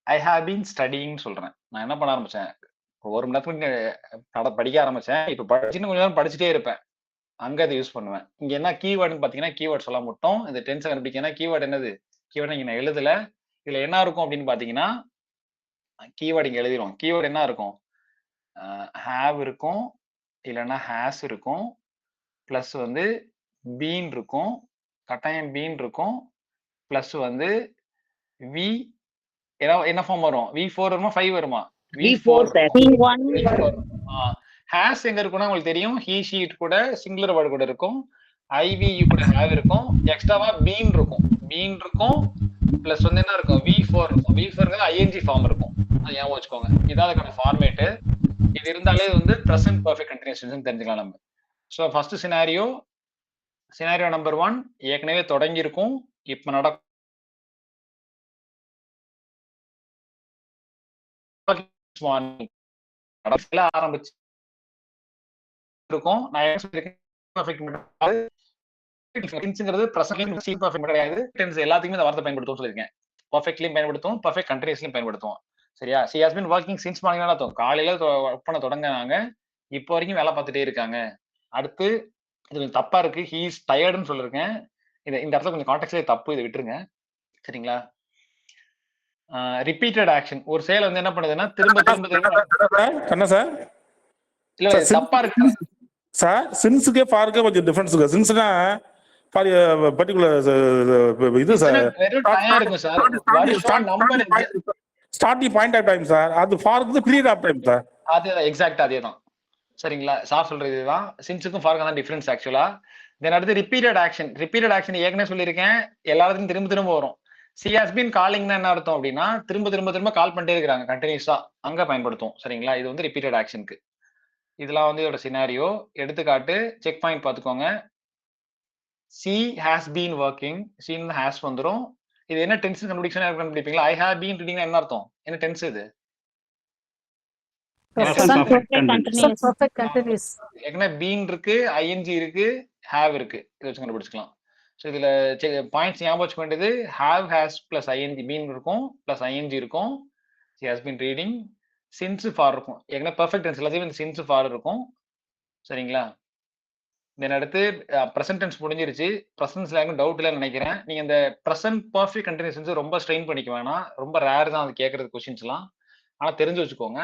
I have been studying சொல்றேன். நான் என்ன பண்ண ஆரம்பிச்சேன், 1 மணி நேரத்துக்கு படிக்க ஆரம்பிச்சேன். இப்ப படிச்சுன்னு கொஞ்ச நேரம் படிச்சுட்டே இருப்பேன். அங்க அதை யூஸ் பண்ணுவேன். இங்க என்ன கீவேர்டுன்னு பாத்தீங்கன்னா, கீவேர்ட் சொல்ல மட்டும் இந்த டென்ஸ் கண்டுபிடிக்கனா கீவேர்டு என்னது, கீவேர்டு இங்க நான் எழுதல. இதுல என்ன இருக்கும் அப்படின்னு பாத்தீங்கன்னா, கீவேர்டு இங்க எழுதிரும். கீவேர்டு என்ன இருக்கும், ஹேவ் இருக்கும், இல்லைன்னா ஹேஸ் இருக்கும், பிளஸ் வந்து பீன் இருக்கும், கட்டாயம் பீன் இருக்கும், பிளஸ் வந்து வி என்ன ஃபார்ம் வரும், V4 வருமா 5 வருமா? V4 ஹேஸ் எங்க இருக்கும்னா உங்களுக்கு தெரியும், ஹீ ஷீட் கூட சிங்குலர் வேர்டு கூட இருக்கும், IVU கூட ஹேவ் இருக்கும், எக்ஸ்ட்ராவா பீன் இருக்கும். பீன் இருக்கும் பிளஸ் வந்து என்ன இருக்கும், V4 இருக்கும். V4ங்கிறது ING ஃபார்ம் இருக்கும். அது ஞாபகம் வச்சுக்கோங்க. இதான் அதுக்கான ஃபார்மேட். இது இருந்தாலே வந்து பிரசன்ட் பர்ஃபெக்ட் கண்டினியூஸ் டென்ஸ் தெரிஞ்சுக்கலாம் நம்ம. ஸோ ஃபர்ஸ்ட் சினாரியோ நம்பர் 1 ஏற்கனவே தொடங்கி இருக்கும், இப்ப நடக்கும் ஆரம்பிச்சு இருக்கும். நான் என்ன சொல்லிருக்கேன், கிடையாது, எல்லாத்துக்குமே இந்த வார்த்தை பயன்படுத்தும் சொல்லியிருக்கேன். பர்ஃபெக்ட்லயும் பயன்படுத்துவோம், பர்ஃபெக்ட் கண்டினியூஸ்லயும் பயன்படுத்துவோம். சரியா? she has been working since morning அர்த்தம். காலையில ஒர்க் பண்ண தொடங்கினாங்க, இப்போ வரைக்கும் வேலை பார்த்துட்டே இருக்காங்க. அடுத்து இது தப்பா இருக்கு, he is tiredன்னு சொல்லிருக்கேன். இந்த இடத்துல கொஞ்சம் கான்டெக்ட்லயே தப்பு, இதை விட்டுருங்க. சரிங்களா? ரிப்பீட்டட் ஆக்ஷன், ஒரு செயல் வந்து என்ன பண்ணுதுன்னா திரும்ப சார் இல்ல தப்பா இருக்கு சார். சின்ஸுக்கே ஃபாருக்கே கொஞ்சம் டிஃபரன்ஸ் இருக்கு. சின்ஸ்னா பர்டிகுலர் இது sir, starting point of time sir. அது ஃபாருக்கு பீரியட் ஆஃப் டைம் சார். அதேதான், எக்ஸாக்ட் அதேதான். சரிங்களா? சார் சொல்றது இதுதான். சின்ஸுக்கும் ஃபாருக்கும் தான் டிஃபரன்ஸ் ஆக்சுவலா. தென் அடுத்து ரிப்பீட்டட் ஆக்ஷன். ரிப்பீட்டட் ஆக்ஷன் ஏற்கனவே சொல்லியிருக்கேன், எல்லாத்துக்கும் திரும்ப வரும். she has been calling என்ன அர்த்தம் அப்படின்னா திரும்ப கால் பண்ணிட்டே இருக்காங்க கண்டினியூஸா, அங்க பயன்படுத்தும். சரிங்களா? இது வந்து ரிப்பீட்டட் ஆக்ஷனுக்கு. இதெல்லாம் வந்து இதோட சினாரியோ. எடுத்துக்காட்டு செக் பாயிண்ட் பாத்துக்கோங்க. she has been working, she has வந்துரும். இது என்ன tense கண்டுபிடிப்பீங்களா? I have been reading என்ன அர்த்தம், என்ன டென்ஸ் இது? ஏற்கனவே பீன் இருக்கு, ING இருக்கு, ஹேவ் இருக்கு. இதை வச்சு கண்டுபிடிச்சிக்கலாம். ஸோ இதுல பாயிண்ட்ஸ் ஞாபகம் வச்சுக்க வேண்டியது, have has plus ING, been இருக்கும் பிளஸ் ING இருக்கும், she has been reading, since for இருக்கும். ஏற்கனவே பெர்ஃபெக்ட் டென்ஸ் எல்லாத்தையும் இந்த சின்ஸ் ஃபார் இருக்கும். சரிங்களா? தென் அடுத்து ப்ரெசன்ட் டென்ஸ் முடிஞ்சிருச்சு. ப்ரெசன்ட்ஸ்ல யாருக்கும் டவுட் இல்லைன்னு நினைக்கிறேன். நீங்க இந்த ப்ரெசன்ட் பர்ஃபெக்ட் கண்டினியூஸ் ரொம்ப ஸ்ட்ரெயின் பண்ணிக்க வேணாம், ரொம்ப ரேர் தான் அது கேட்கறது கொஸ்டின்ஸ்லாம். ஆனா தெரிஞ்சு வச்சுக்கோங்க,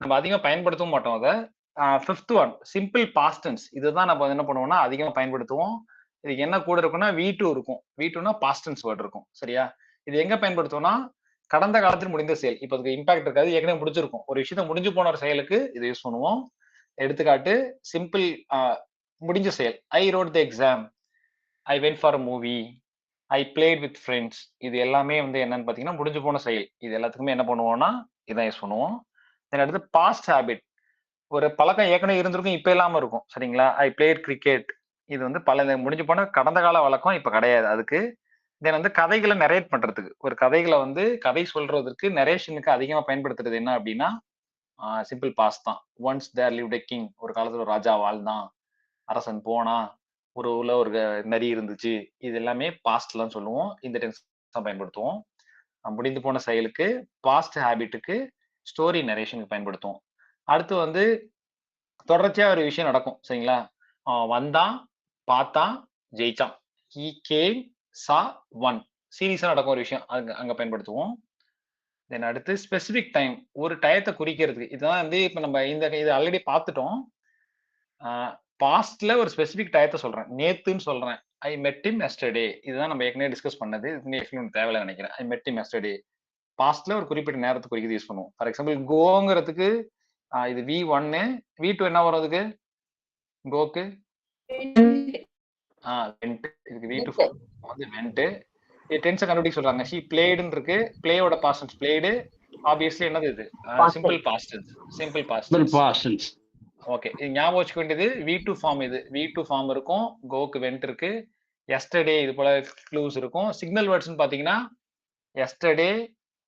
நம்ம அதிகமாக பயன்படுத்தவும் மாட்டோம் அதை. 5th one simple past tense. இதுதான் நம்ம என்ன பண்ணுவோம்னா அதிகமாக பயன்படுத்துவோம். இதுக்கு என்ன கூட இருக்குன்னா V2 இருக்கும். V2னா பாஸ்ட் டென்ஸ் வேர்ட் இருக்கும். சரியா? இது எங்க பயன்படுத்துவோம்னா கடந்த காலத்தில் முடிந்த செயல். இப்போ அதுக்கு இம்பாக்ட் இருக்காது, ஏற்கனவே முடிஞ்சிருக்கும். ஒரு விஷயத்த முடிஞ்சு போன ஒரு செயலுக்கு இதை யூஸ் பண்ணுவோம். எடுத்துக்காட்டு சிம்பிள் முடிஞ்ச செயல், I wrote the exam. I went for a movie, I played with friends. இது எல்லாமே வந்து என்னன்னு பார்த்தீங்கன்னா முடிஞ்சு போன செயல். இது எல்லாத்துக்குமே என்ன பண்ணுவோம்னா இதான் யூஸ் பண்ணுவோம். தென் அடுத்து பாஸ்ட் ஹேபிட். ஒரு பழக்கம் ஏற்கனவே இருந்திருக்கும், இப்ப இல்லாம இருக்கும். சரிங்களா? ஐ பிளேட் கிரிக்கெட். இது வந்து முடிஞ்சு போன கடந்த கால வழக்கம், இப்ப கிடையாது அதுக்கு. தென் வந்து கதைகளை நரேட் பண்றதுக்கு, ஒரு கதைகளை வந்து கதை சொல்றதுக்கு நரேஷனுக்கு அதிகமா பயன்படுத்துறது என்ன அப்படின்னா சிம்பிள் பாஸ்ட் தான். Once there lived a king. ஒரு காலத்துல ஒரு ராஜா வாழ்ந்தான், அரசன் போனா, ஒரு ஊர்ல ஒரு நரி இருந்துச்சு. இது எல்லாமே பாஸ்ட்லாம் சொல்லுவோம். இந்த டென்ஸ் தான் பயன்படுத்துவோம். முடிந்து போன செயலுக்கு, பாஸ்ட் ஹேபிட்டுக்கு, ஸ்டோரி நரேஷனுக்கு பயன்படுத்துவோம். அடுத்து வந்து தொடர்ச்சியா ஒரு விஷயம் நடக்கும். சரிங்களா? வந்தான், பார்த்தான், ஜெயிச்சான். ஹி கேம், சா, ஒன். சீரியஸா நடக்கும் ஒரு விஷயம், அங்க அங்க பயன்படுத்துவோம். தென் அடுத்து ஸ்பெசிபிக் டைம். ஒரு டயத்தை குறிக்கிறதுக்கு. இதான் வந்து இப்ப நம்ம இது ஆல்ரெடி பார்த்துட்டோம். பாஸ்ட்ல ஒரு ஸ்பெசிபிக் டயத்தை சொல்றேன். நேத்துன்னு சொல்றேன். ஐ மெட் ஹிம் எஸ்டர்டே. இதுதான் நம்ம ஏற்கனவே டிஸ்கஸ் பண்ணது. இது எக்ஸ்பிளைன் தேவையில்லை நினைக்கிறேன். ஐ மெட் ஹிம் எஸ்டர்டே. பாஸ்ட்ல ஒரு குறிப்பிட்ட நேரத்தை குறிக்கிறது யூஸ் பண்ணுவோம். ஃபார் எக்ஸாம்பிள் கோங்கிறதுக்கு இது V1, V2 என்ன வரும் அதுக்கு? கோக்கு வெண்ட். இதுக்கு V2 ஃபார்ம் வந்து வெண்ட். இது டென்ஸை கண்டுபிடிக்க சொல்றாங்க. ஷி பிளேடுன்னு இருக்கு. பிளேயோட பாஸ்ட் பிளேடு. ஆப்வியஸ்லி என்னது இது? Simple past. Simple past. Past tense. Okay, இது ஞாபகம் வச்சுக்க வேண்டியது V2 ஃபார்ம். இது V2 ஃபார்ம் இருக்கும். கோக்கு வெண்ட் இருக்கு. எஸ்டர்டே இது போல க்ளூஸ் இருக்கும். சிக்னல் வேர்ட்ஸ்னு பாத்தீங்கன்னா எஸ்டர்டே,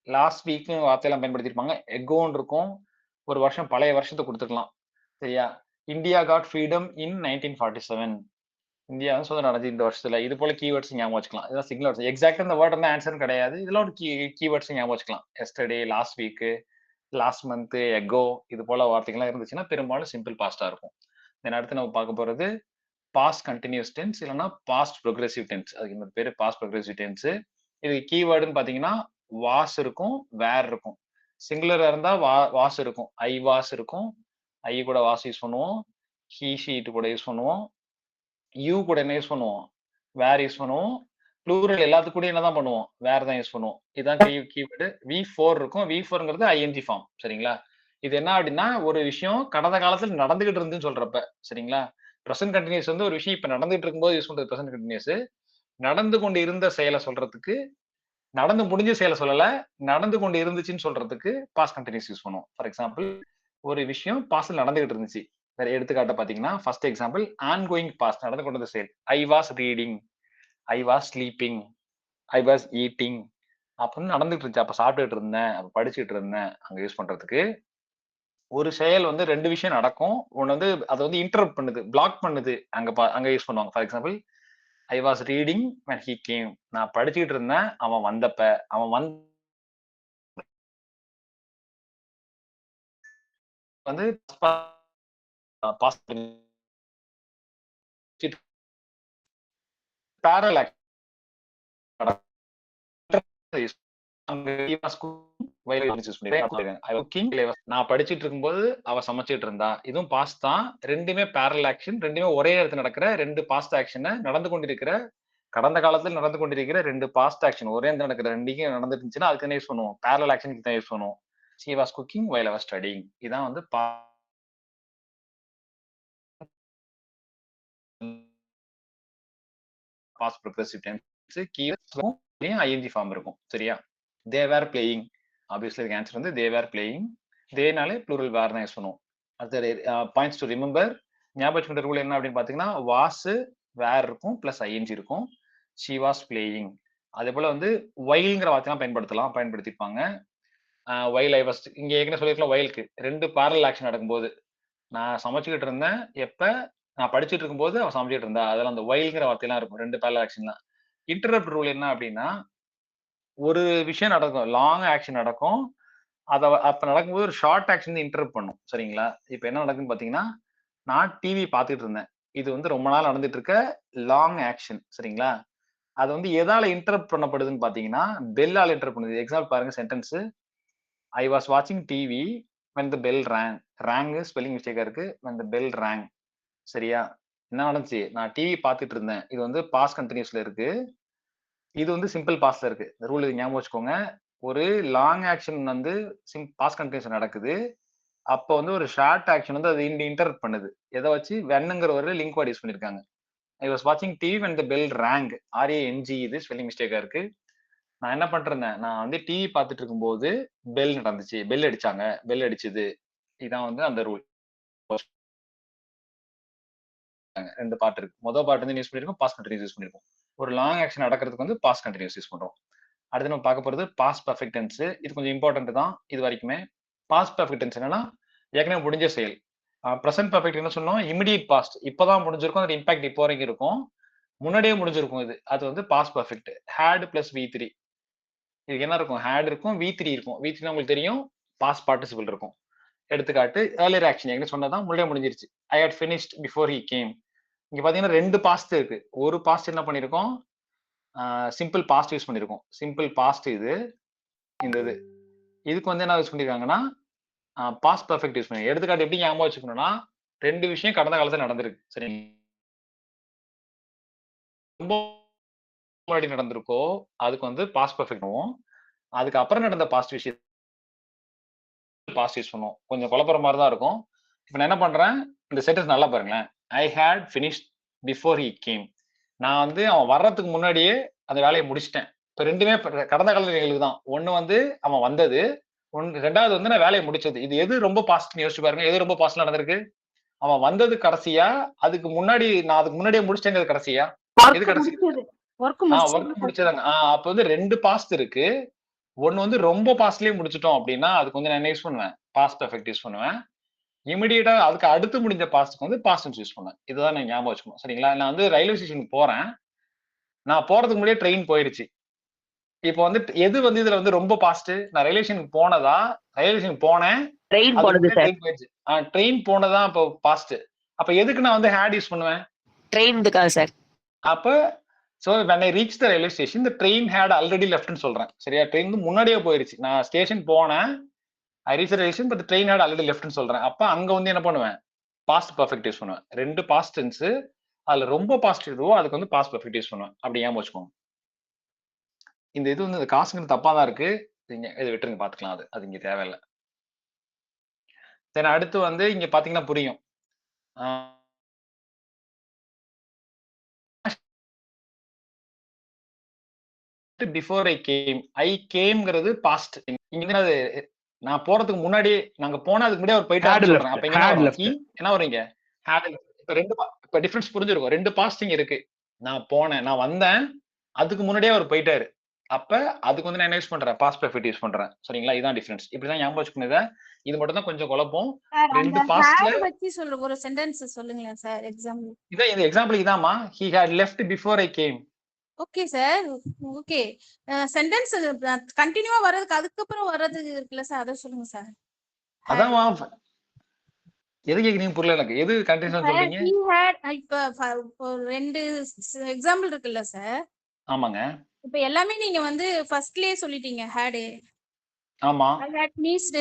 லாஸ்ட் வீக் வார்த்தையெல்லாம் பயன்படுத்தியிருப்பாங்க. எகோன்னு இருக்கும். ஒரு வருஷம் பழைய வருஷத்தை கொடுத்துக்கலாம். சரியா? India got freedom in 1947. India வந்து சுதந்திரம் அடைஞ்சு இந்த வருஷத்துல. இது போல கீவேர்ட்ஸ் ஞாபகம் வச்சுக்கலாம். இதெல்லாம் சிக்னல் வேர்ட்ஸ். எக்ஸாக்டா இந்த வேர்ட் இருந்தால் ஆன்சர் கிடையாது. இதெல்லாம் ஒரு கீவேர்ட்ஸ் ஞாபகம் வச்சுக்கலாம். Yesterday, last week, last month, echo, இது போல வார்த்தைகள்லாம் இருந்துச்சுன்னா பெரும்பாலும் சிம்பிள் பாஸ்டா இருக்கும். தென் அடுத்து நம்ம பார்க்க போறது பாஸ்ட் கண்டினியூஸ் டென்ஸ், இல்லைன்னா பாஸ்ட் ப்ரோக்ரெசிவ் டென்ஸ். அதுக்கு இந்த பேரு பாஸ்ட் ப்ரோக்ரெசிவ் டென்ஸ். இது கீவேர்டுன்னு பாத்தீங்கன்னா வாஸ் இருக்கும், வேர் இருக்கும். சிங்குலரா இருந்தா வாஸ் இருக்கும். ஐ வாஸ் இருக்கும். ஐ கூட வாஸ் யூஸ் பண்ணுவோம். ஹீ ஷீட் கூட யூஸ் பண்ணுவோம். யூ கூட என்ன யூஸ் பண்ணுவோம்? வேர் யூஸ் பண்ணுவோம். ப்ளூரல் எல்லாத்துக்கு கூட என்னதான் பண்ணுவோம்? வேர் தான் யூஸ் பண்ணுவோம். இதுதான் கீவேர்டு. V4 இருக்கும். V4ங்கிறது ஐஎன்ஜி ஃபார்ம். சரிங்களா? இது என்ன அப்படின்னா ஒரு விஷயம் கடந்த காலத்துல நடந்துகிட்டு இருந்துன்னு சொல்றப்ப. சரிங்களா? ப்ரெசென்ட் கண்டினியூஸ் வந்து ஒரு விஷயம் இப்ப நடந்துட்டு இருக்கும்போது யூஸ் பண்றது ப்ரெசென்ட் கண்டினியூஸ். நடந்து கொண்டு இருந்த செயலை சொல்றதுக்கு, நடந்து முடிஞ்ச செயலை சொல்லல, நடந்து கொண்டு இருந்துச்சுன்னு சொல்றதுக்கு பாஸ்ட் கண்டினியூஸ் யூஸ் பண்ணுவோம். ஃபார் எக்ஸாம்பிள், ஒரு விஷயம் பாஸ்ட்ல நடந்துகிட்டு இருந்துச்சு. வேற எடுத்துக்காட்ட பாத்தீங்கன்னா first example ongoing past, நடந்து கொண்டு செயல். I was reading, I was sleeping, I was eating அப்படின்னு நடந்துட்டு இருந்துச்சு. அப்ப சாப்பிட்டுட்டு இருந்தேன், அப்ப படிச்சுட்டு இருந்தேன். அங்க யூஸ் பண்றதுக்கு ஒரு செயல் வந்து ரெண்டு விஷயம் நடக்கும். ஒன்னு வந்து அதை வந்து இன்டரப்ட் பண்ணுது, பிளாக் பண்ணுது. அங்க யூஸ் பண்ணுவாங்க. For example, I was reading when he came. நான் படிச்சுட்டு இருந்தேன் அவன் வந்தப்ப. அவன் வந்து parallel நான் படிச்சிட்டு இருக்கும்போது அவ சமைச்சிட்டு இருந்தா. இதுவும் பாஸ்ட் தான். ரெண்டுமே பேரல் ஆக்ஷன். ரெண்டுமே ஒரே இடத்துல நடக்கிற ரெண்டு பாஸ்ட் ஆக்ஷனை நடந்து கொண்டிருக்கிற கடந்த காலத்தில் நடந்து கொண்டிருக்கிற ரெண்டு பாஸ்ட் ஆக்ஷன் ஒரே இடத்துல நடக்கிற ரெண்டையும் நடந்துட்டு இருந்துச்சுன்னா அதுக்கு என்ன யூஸ் பண்ணுவோம்? பேரல் ஆக்ஷனுக்கு தான் யூஸ் பண்ணுவோம். she was cooking while I was studying. இதான் வந்து past progressive tense. Keywords ING form இருக்கும். சரியா? they were playing. ஆப்வியஸ்லி இதுக்கு ஆன்சர் வந்து they were playing. தேனாலே ப்ளூரல் வேர் தான் யூஸ் பண்ணுவோம். அடுத்த பாயிண்ட்ஸ் டு ரிமெம்பர். ஞாபகம் ரூல் என்ன அப்படின்னு பாத்தீங்கன்னா வாஸ் வேர் இருக்கும் பிளஸ் ஐஎன்ஜி இருக்கும். she was playing. அதே போல வந்து whileங்கிற வார்த்தைலாம் பயன்படுத்திப்பாங்க. while I was, இங்க ஏற்கனவே சொல்லிருக்கலாம் whileக்கு ரெண்டு பேரல் ஆக்ஷன் நடக்கும்போது. நான் சமைச்சுக்கிட்டு இருந்தேன் எப்ப, நான் படிச்சுட்டு இருக்கும்போது அவன் சமைச்சிட்டு இருந்தா. அதெல்லாம் அந்த whileங்கிற வார்த்தையெல்லாம் இருக்கும். ரெண்டு பேரல் ஆக்ஷன் தான். இன்டரப்ட் ரூல் என்ன அப்படின்னா ஒரு விஷயம் நடக்கும், லாங் ஆக்ஷன் நடக்கும். அப்ப நடக்கும்போது ஒரு ஷார்ட் ஆக்ஷன் இன்டரப்ட் பண்ணும். சரிங்களா? இப்ப என்ன நடக்குன்னு பாத்தீங்கன்னா நான் டிவி பார்த்துட்டு இருந்தேன். இது வந்து ரொம்ப நாள் நடந்துட்டு இருக்க லாங் ஆக்ஷன். சரிங்களா? அது வந்து எதால இன்டரப்ட் பண்ணப்படுதுன்னு பாத்தீங்கன்னா பெல்லால இன்டரப்ட் பண்ணுது. எக்ஸாம்பிள் பாருங்க சென்டென்ஸ். ஐ வாஸ் வாட்சிங் TV when the bell rang. Rang spelling மிஸ்டேக்கா இருக்கு. when the bell rang. சரியா? என்ன நடந்துச்சு? நான் டிவி பார்த்துட்டு இருந்தேன். இது வந்து பாஸ்ட் கண்டினியூஸ்ல இருக்கு. இது வந்து சிம்பிள் பாஸ்ட்ல இருக்கு. இந்த ரூல் இது ஞாபகம் வச்சுக்கோங்க. ஒரு லாங் ஆக்ஷன் வந்து பாஸ்ட் கண்டினியூஸ் நடக்குது. அப்போ வந்து ஒரு ஷார்ட் ஆக்ஷன் வந்து அது இன்டரப்ட் பண்ணுது. எதை வச்சு? வென்னுங்கிற ஒரு லிங்க் வேர்ட் யூஸ் பண்ணிருக்காங்க. ஐ வாஸ் வாட்சிங் TV when the bell rang. RANG இது ஸ்பெல்லிங் மிஸ்டேக்கா இருக்கு. நான் என்ன பண்ணிருந்தேன், நான் வந்து டிவி பார்த்துட்டு இருக்கும்போது பெல் நடந்துச்சு, பெல் அடிச்சாங்க, பெல் அடிச்சுது. இதான் வந்து அந்த ரூல். ரெண்டு பார்ட் இருக்கு. மொதல் பார்ட் வந்து யூஸ் பண்ணிருக்கோம், பாஸ்ட் கண்டினியூஸ் யூஸ் பண்ணிருக்கோம். ஒரு லாங் ஆக்ஷன் நடக்கிறதுக்கு வந்து பாஸ்ட் கண்டினியூஸ் யூஸ் பண்றோம். அடுத்து நம்ம பார்க்க போறது பாஸ்ட் பர்ஃபெக்ட் டென்ஸ். இது கொஞ்சம் இம்பார்ட்டன்ட் தான் இது வரைக்குமே. பாஸ்ட் பர்ஃபெக்ட் டென்ஸ் என்னன்னா ஏற்கனவே முடிஞ்ச செயல். ப்ரெசென்ட் பர்ஃபெக்ட் என்ன சொன்னோம், இமிடியேட் பாஸ்ட், இப்பதான் முடிஞ்சிருக்கும், அந்த இம்பாக்ட் இப்போ வரைக்கும் இருக்கும், முன்னாடியே முடிஞ்சிருக்கும். இது அது வந்து past perfect. Had plus V3. இதுக்கு என்ன இருக்கும், ஹேட் இருக்கும், V3 இருக்கும். V3 உங்களுக்கு தெரியும், பாஸ்ட் பார்ட்டிசிபிள் இருக்கும். எடுத்துக்காட்டு ஏர்லியர் ஆக்ஷன் எங்க சொன்னதான் முன்னாடியே முடிஞ்சிருச்சு. I had finished before he came. இங்க பாத்தீங்கன்னா ரெண்டு பாஸ்ட் இருக்கு. ஒரு பாஸ்ட் என்ன பண்ணிருக்கோம், சிம்பிள் பாஸ்ட் யூஸ் பண்ணிருக்கோம். சிம்பிள் பாஸ்ட் இது, இந்த இது இதுக்கு வந்து என்ன யூஸ் பண்ணிருக்காங்கன்னா பாஸ்ட் பர்ஃபெக்ட் யூஸ் பண்ணி. எடுத்துக்காட்டு எப்படி ஞாபகம் வச்சுக்கணும்னா, ரெண்டு விஷயம் கடந்த காலத்துல நடந்திருக்கு. சரிங்க, ரொம்ப முன்னாடி நடந்திருக்கோ அதுக்கு வந்து பாஸ்ட் பர்ஃபெக்ட் பண்ணுவோம். அதுக்கு அப்புறம் நடந்த பாஸ்ட் விஷயம் பாஸ்ட் யூஸ் பண்ணுவோம். கொஞ்சம் குழப்பற மாதிரி தான் இருக்கும். இப்ப நான் என்ன பண்றேன், இந்த சென்டென்ஸ் நல்லா பாருங்களேன். I had finished before he came. நான் வந்து அவன் வர்றதுக்கு முன்னாடியே அந்த வேலையை முடிச்சிட்டேன். இப்ப ரெண்டுமே கடந்த கால நிகழ்வு தான். ஒண்ணு வந்து அவன் வந்தது, ரெண்டாவது வந்து நான் வேலையை முடிச்சது. இது எது ரொம்ப பாஸ்ட்னு யோசிச்சு பாருங்க. எது ரொம்ப பாஸ்ட் நடந்திருக்கு, அவன் வந்தது கடைசியா, அதுக்கு முன்னாடி நான் அதுக்கு முன்னாடியே முடிச்சேங்கிறது கடைசியா, எது கடைசி, ஒர்க் முடிச்சதாங்க. அப்ப வந்து ரெண்டு பாஸ்ட் இருக்கு. ஒன்னு வந்து ரொம்ப பாஸ்ட்லயே முடிச்சிட்டோம் அப்படின்னா அதுக்கு வந்து நான் என்ன யூஸ் பண்ணுவேன், பாஸ்ட் பர்ஃபெக்ட் யூஸ் பண்ணுவேன். இமிடியேட்டா அதுக்கு அடுத்து முடிஞ்ச பாஸ்ட்க்கு வந்து பாஸ்ட் டென்ஸ் யூஸ் பண்ணுவேன். இதுதான் நான் ஞாபகம் வச்சுக்கணும். சரிங்களா, நான் வந்து ரயில்வே ஸ்டேஷனுக்கு போறேன், நான் போறதுக்கு முன்னாடியே ட்ரெயின் போயிருச்சு. இப்போ வந்து எது வந்து இதுல வந்து ரொம்ப பாஸ்ட், நான் ரயில்வே ஸ்டேஷனுக்கு போனதா, ரயில்வே ஸ்டேஷன் போனேன், ட்ரெயின் போயிடுச்சு, ட்ரெயின் போனதா அப்போ பாஸ்ட். அப்ப எதுக்கு நான் வந்து ஹேட் யூஸ் பண்ணுவேன், ட்ரெயினுக்காக சார். அப்ப so when I reached the railway station the train had already left ன்னு சொல்றேன். சரியா, ட்ரெயின் வந்து முன்னாடியே போயிருச்சு. நான் ஸ்டேஷன் போனேன், I reached the station but the train had already left ன்னு சொல்றேன். அப்ப அங்க வந்து என்ன பண்ணுவேன், பாஸ்ட் பர்ஃபெக்ட் யூஸ் பண்ணுவேன். ரெண்டு பாஸ்ட் டென்ஸ், அதுல ரொம்ப பாஸ்ட் இதுவோ அதுக்கு வந்து பாஸ்ட் பர்ஃபெக்ட் யூஸ் பண்ணுவேன். அப்படி ஞாபகம் வச்சுக்கோங்க. இந்த இது வந்து இந்த காசுங்கிறது தப்பா தான் இருக்கு, இதை விட்டுருங்க, பாத்துக்கலாம். அது இங்க தேவையில்லை. தென் அடுத்து வந்து இங்க பாத்தீங்கன்னா புரியும். பிஃபோர் ஐ கேம், ஐ கேம்ங்கிறது பாஸ்ட். இங்க அது நான் போறதுக்கு முன்னாடி, நாங்க போனா அதுக்கு முன்னாடி அவர் போயிட்டாரு சொல்றேன். அப்ப என்ன வரீங்க, இப்ப ரெண்டு இப்ப டிஃபரன்ஸ் புரிஞ்சிருக்கும். ரெண்டு பாஸ்ட் இங்க இருக்கு. நான் போனேன், நான் வந்தேன், அதுக்கு முன்னாடியே அவர் போயிட்டாரு. அப்ப அதுக்கு வந்து நான் என்ன யூஸ் பண்றேன், பாஸ்ட் பர்ஃபெக்ட் யூஸ் பண்றேன். சரிங்களா, இதுதான் டிஃபரன்ஸ். இப்படிதான் ஞாபகம் வச்சுக்கணும். இது மட்டும் தான் கொஞ்சம் குழப்பம். ரெண்டு பாஸ்ட்ல வச்சு சொல்ற ஒரு சென்டென்ஸ் சொல்லுங்களேன் சார். எக்ஸாம்பிள் இதான், இந்த எக்ஸாம்பிள் இதாமா, he had left before I came. Okay sir, okay. Sentence கண்டினியூவா வர்றதுக்கு அதுக்கப்புறம் வர்றது இருக்குல்ல சார், அதை சொல்லுங்க சார். அதான் எது கேக்குறீங்க புரியல எனக்கு. எது கண்டினியூஸா சொல்றீங்க? he had இப்ப ரெண்டு எக்ஸாம்பிள் இருக்குல்ல சார். ஆமாங்க. இப்ப எல்லாமே நீங்க வந்து ஃபர்ஸ்ட்லயே சொல்லிட்டீங்க had. ஆமா, I had finished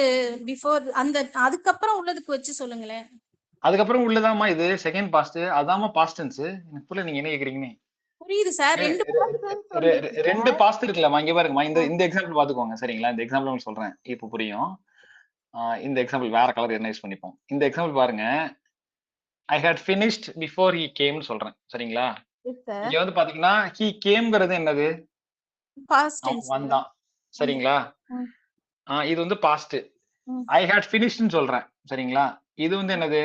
before, அந்த அதுக்கப்புறம் உள்ளதுக்கு வச்சு சொல்லுங்களேன். அதுக்கப்புறம் உள்ளதாமா இது செகண்ட் பாஸ்ட், அதாமா பாஸ்ட் டென்ஸ். எனக்கு புரியல நீங்க என்ன கேக்குறீங்கன்னு. புரியுது சார். ரெண்டு பாஸ்ட் இருக்குல்லமா, இங்க பாருங்கம்மா. இந்த எக்ஸாம்பிள் பாத்துக்கோங்க. சரிங்களா, இந்த எக்ஸாம்பிள் உங்களுக்கு சொல்றேன், இப்ப புரியும். இந்த எக்ஸாம்பிள் வேற கலர் என்ன யூஸ் பண்ணிப்போம். இந்த எக்ஸாம்பிள் பாருங்க, ஐ ஹேட் ஃபினிஷ்ட் பிஃபோர் ஹி கேம்னு சொல்றேன். சரிங்களா, இங்க வந்து பாத்தீங்கன்னா ஹி கேம்ங்கிறது என்னது, பாஸ்ட் டென்ஸ் வந்தான். சரிங்களா, இது வந்து பாஸ்ட். ஐ ஹேட் ஃபினிஷ்ட்னு சொல்றேன். சரிங்களா, இது வந்து என்னது,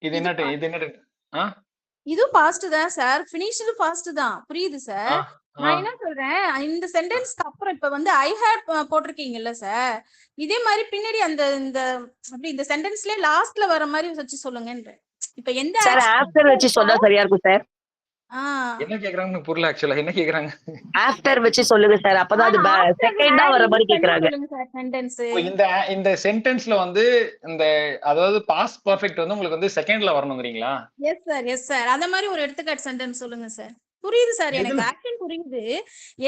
இது என்ன, இது பாஸ்ட் தான் சார். ஃபினிஷ்டு பாஸ்ட் தான், புரியுது சார். நான் என்ன சொல்றேன், இந்த சென்டென்ஸ்க்கு அப்புறம் இப்ப வந்து ஐ ஹேட் போட்டிருக்கீங்கல்ல சார், இதே மாதிரி பின்னாடி அந்த இந்த அப்படி இந்த சென்டென்ஸ்ல லாஸ்ட்ல வர மாதிரி வச்சு சொல்லுங்கன்ற. இப்ப எந்த சார் ஆஃப்டர் வச்சு சொன்னா சரியா இருக்கும் சார். என்ன கேக்குறாங்க புரியல. ஆக்சுவலா என்ன கேக்குறாங்க, ஆஃப்டர் வச்சு சொல்லுங்க சார், அப்பதான் அது செகண்டா வர மாதிரி கேக்குறாங்க. இந்த சென்டென்ஸ்ல வந்து இந்த அதாவது பாஸ்ட் பர்ஃபெக்ட் வந்து உங்களுக்கு வந்து செகண்ட்ல வரணும்ங்கறீங்களா? Yes sir, yes sir. அத மாதிரி ஒரு எடுத்துக்காட்டு சென்டென்ஸ் சொல்லுங்க சார். புரியுது சார், எனக்கு ஆக்ஷன் புரியுது.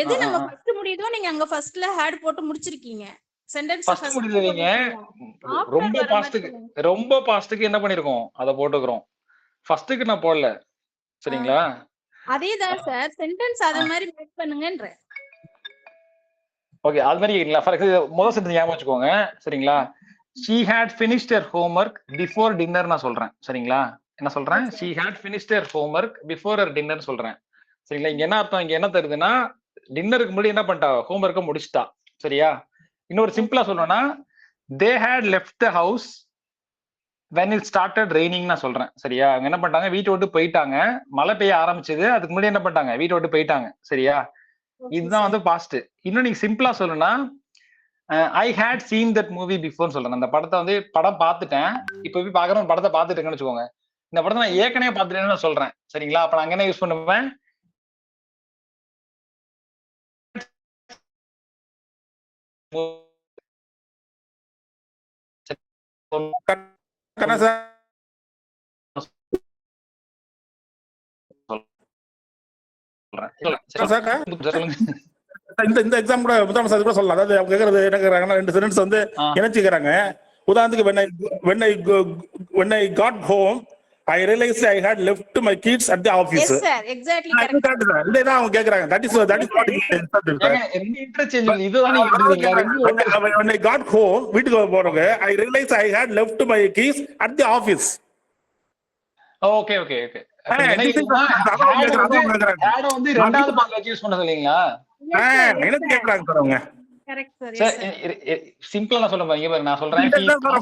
எது நம்ம ஃபர்ஸ்ட் முடியுதோ நீங்க அங்க ஃபர்ஸ்ட்ல ஹேட் போட்டு முடிச்சிருக்கீங்க. சென்டென்ஸ் ஃபர்ஸ்ட் முடிச்சீங்க. ரொம்ப பாஸ்ட்க்கு என்ன பண்ணிருக்கோம், அத போட்டுக்கறோம். ஃபர்ஸ்ட்க்கு நான் போடல. சரிங்களா, அதேதான் சார். சென்டென்ஸ் அத மாதிரி மேக் பண்ணுங்கன்ற. ஓகே, அது மாதிரி கேக்குறீங்களா? ஃபார் எக்ஸாம்பிள் முதல் சென்டென்ஸ் ஞாபகம் வச்சுக்கோங்க. சரிங்களா, she had finished her homework before dinner நான் சொல்றேன். சரிங்களா, என்ன சொல்றேன், she had finished her homework before her dinner சொல்றேன். சரிங்களா? இங்க என்ன அர்த்தம், இங்க என்ன தருதுன்னா டின்னருக்கு முன்னாடி என்ன பண்ணிட்டா, ஹோம்ஒர்க்கை முடிச்சிட்டா. சரியா? இன்னொரு சிம்பிளா சொல்லணும்னா they had left the house when it started raining நான் சொல்றேன். சரியா? அவங்க என்ன பண்ணிட்டாங்க, வீட்டை விட்டு போயிட்டாங்க, மழை பெய்ய ஆரம்பிச்சது, அதுக்கு முன்னாடி என்ன பண்ணிட்டாங்க, வீட்டை விட்டு போயிட்டாங்க. சரியா? இதுதான் வந்து பாஸ்ட். இன்னும் நீங்க சிம்பிளா சொல்லணும்னா I had seen that movie before சொல்றேன். அந்த படத்தை வந்து படம் பார்த்துட்டேன், இப்ப போய் பாக்குறேன் படத்தை பார்த்துட்டேன்னு வச்சுக்கோங்க. இந்த படத்தை நான் ஏற்கனவே பார்த்துட்டேன்னு நான் சொல்றேன். சரிங்களா? அப்ப நான் என்ன யூஸ் பண்ணுவேன், இந்த எக்ஸாம் கூட முத்தாம சார் கூட சொல்லலாம். அதாவது அவங்க கேக்குறது என்ன கேக்குறாங்கன்னா, 2 சென்டென்ஸ் வந்து இணைச்சுக்கிறாங்க. உதாரணத்துக்கு when I got home I realized I had left my kids at the office. Yes sir, exactly correct. இதேதான் அவங்க கேக்குறாங்க. that is what when I got home வீட்டுக்கு போறவங்க I realized I had left my keys at the office. Okay okay okay. வந்து ரெண்டாவது பாக்ல use பண்ண சொல்றீங்களா? என்ன கேக்குறாங்க சார் அவங்க? Correct sir. சார் சிம்பிளா நான் சொல்றேன் பாருங்க, நான் சொல்றேன்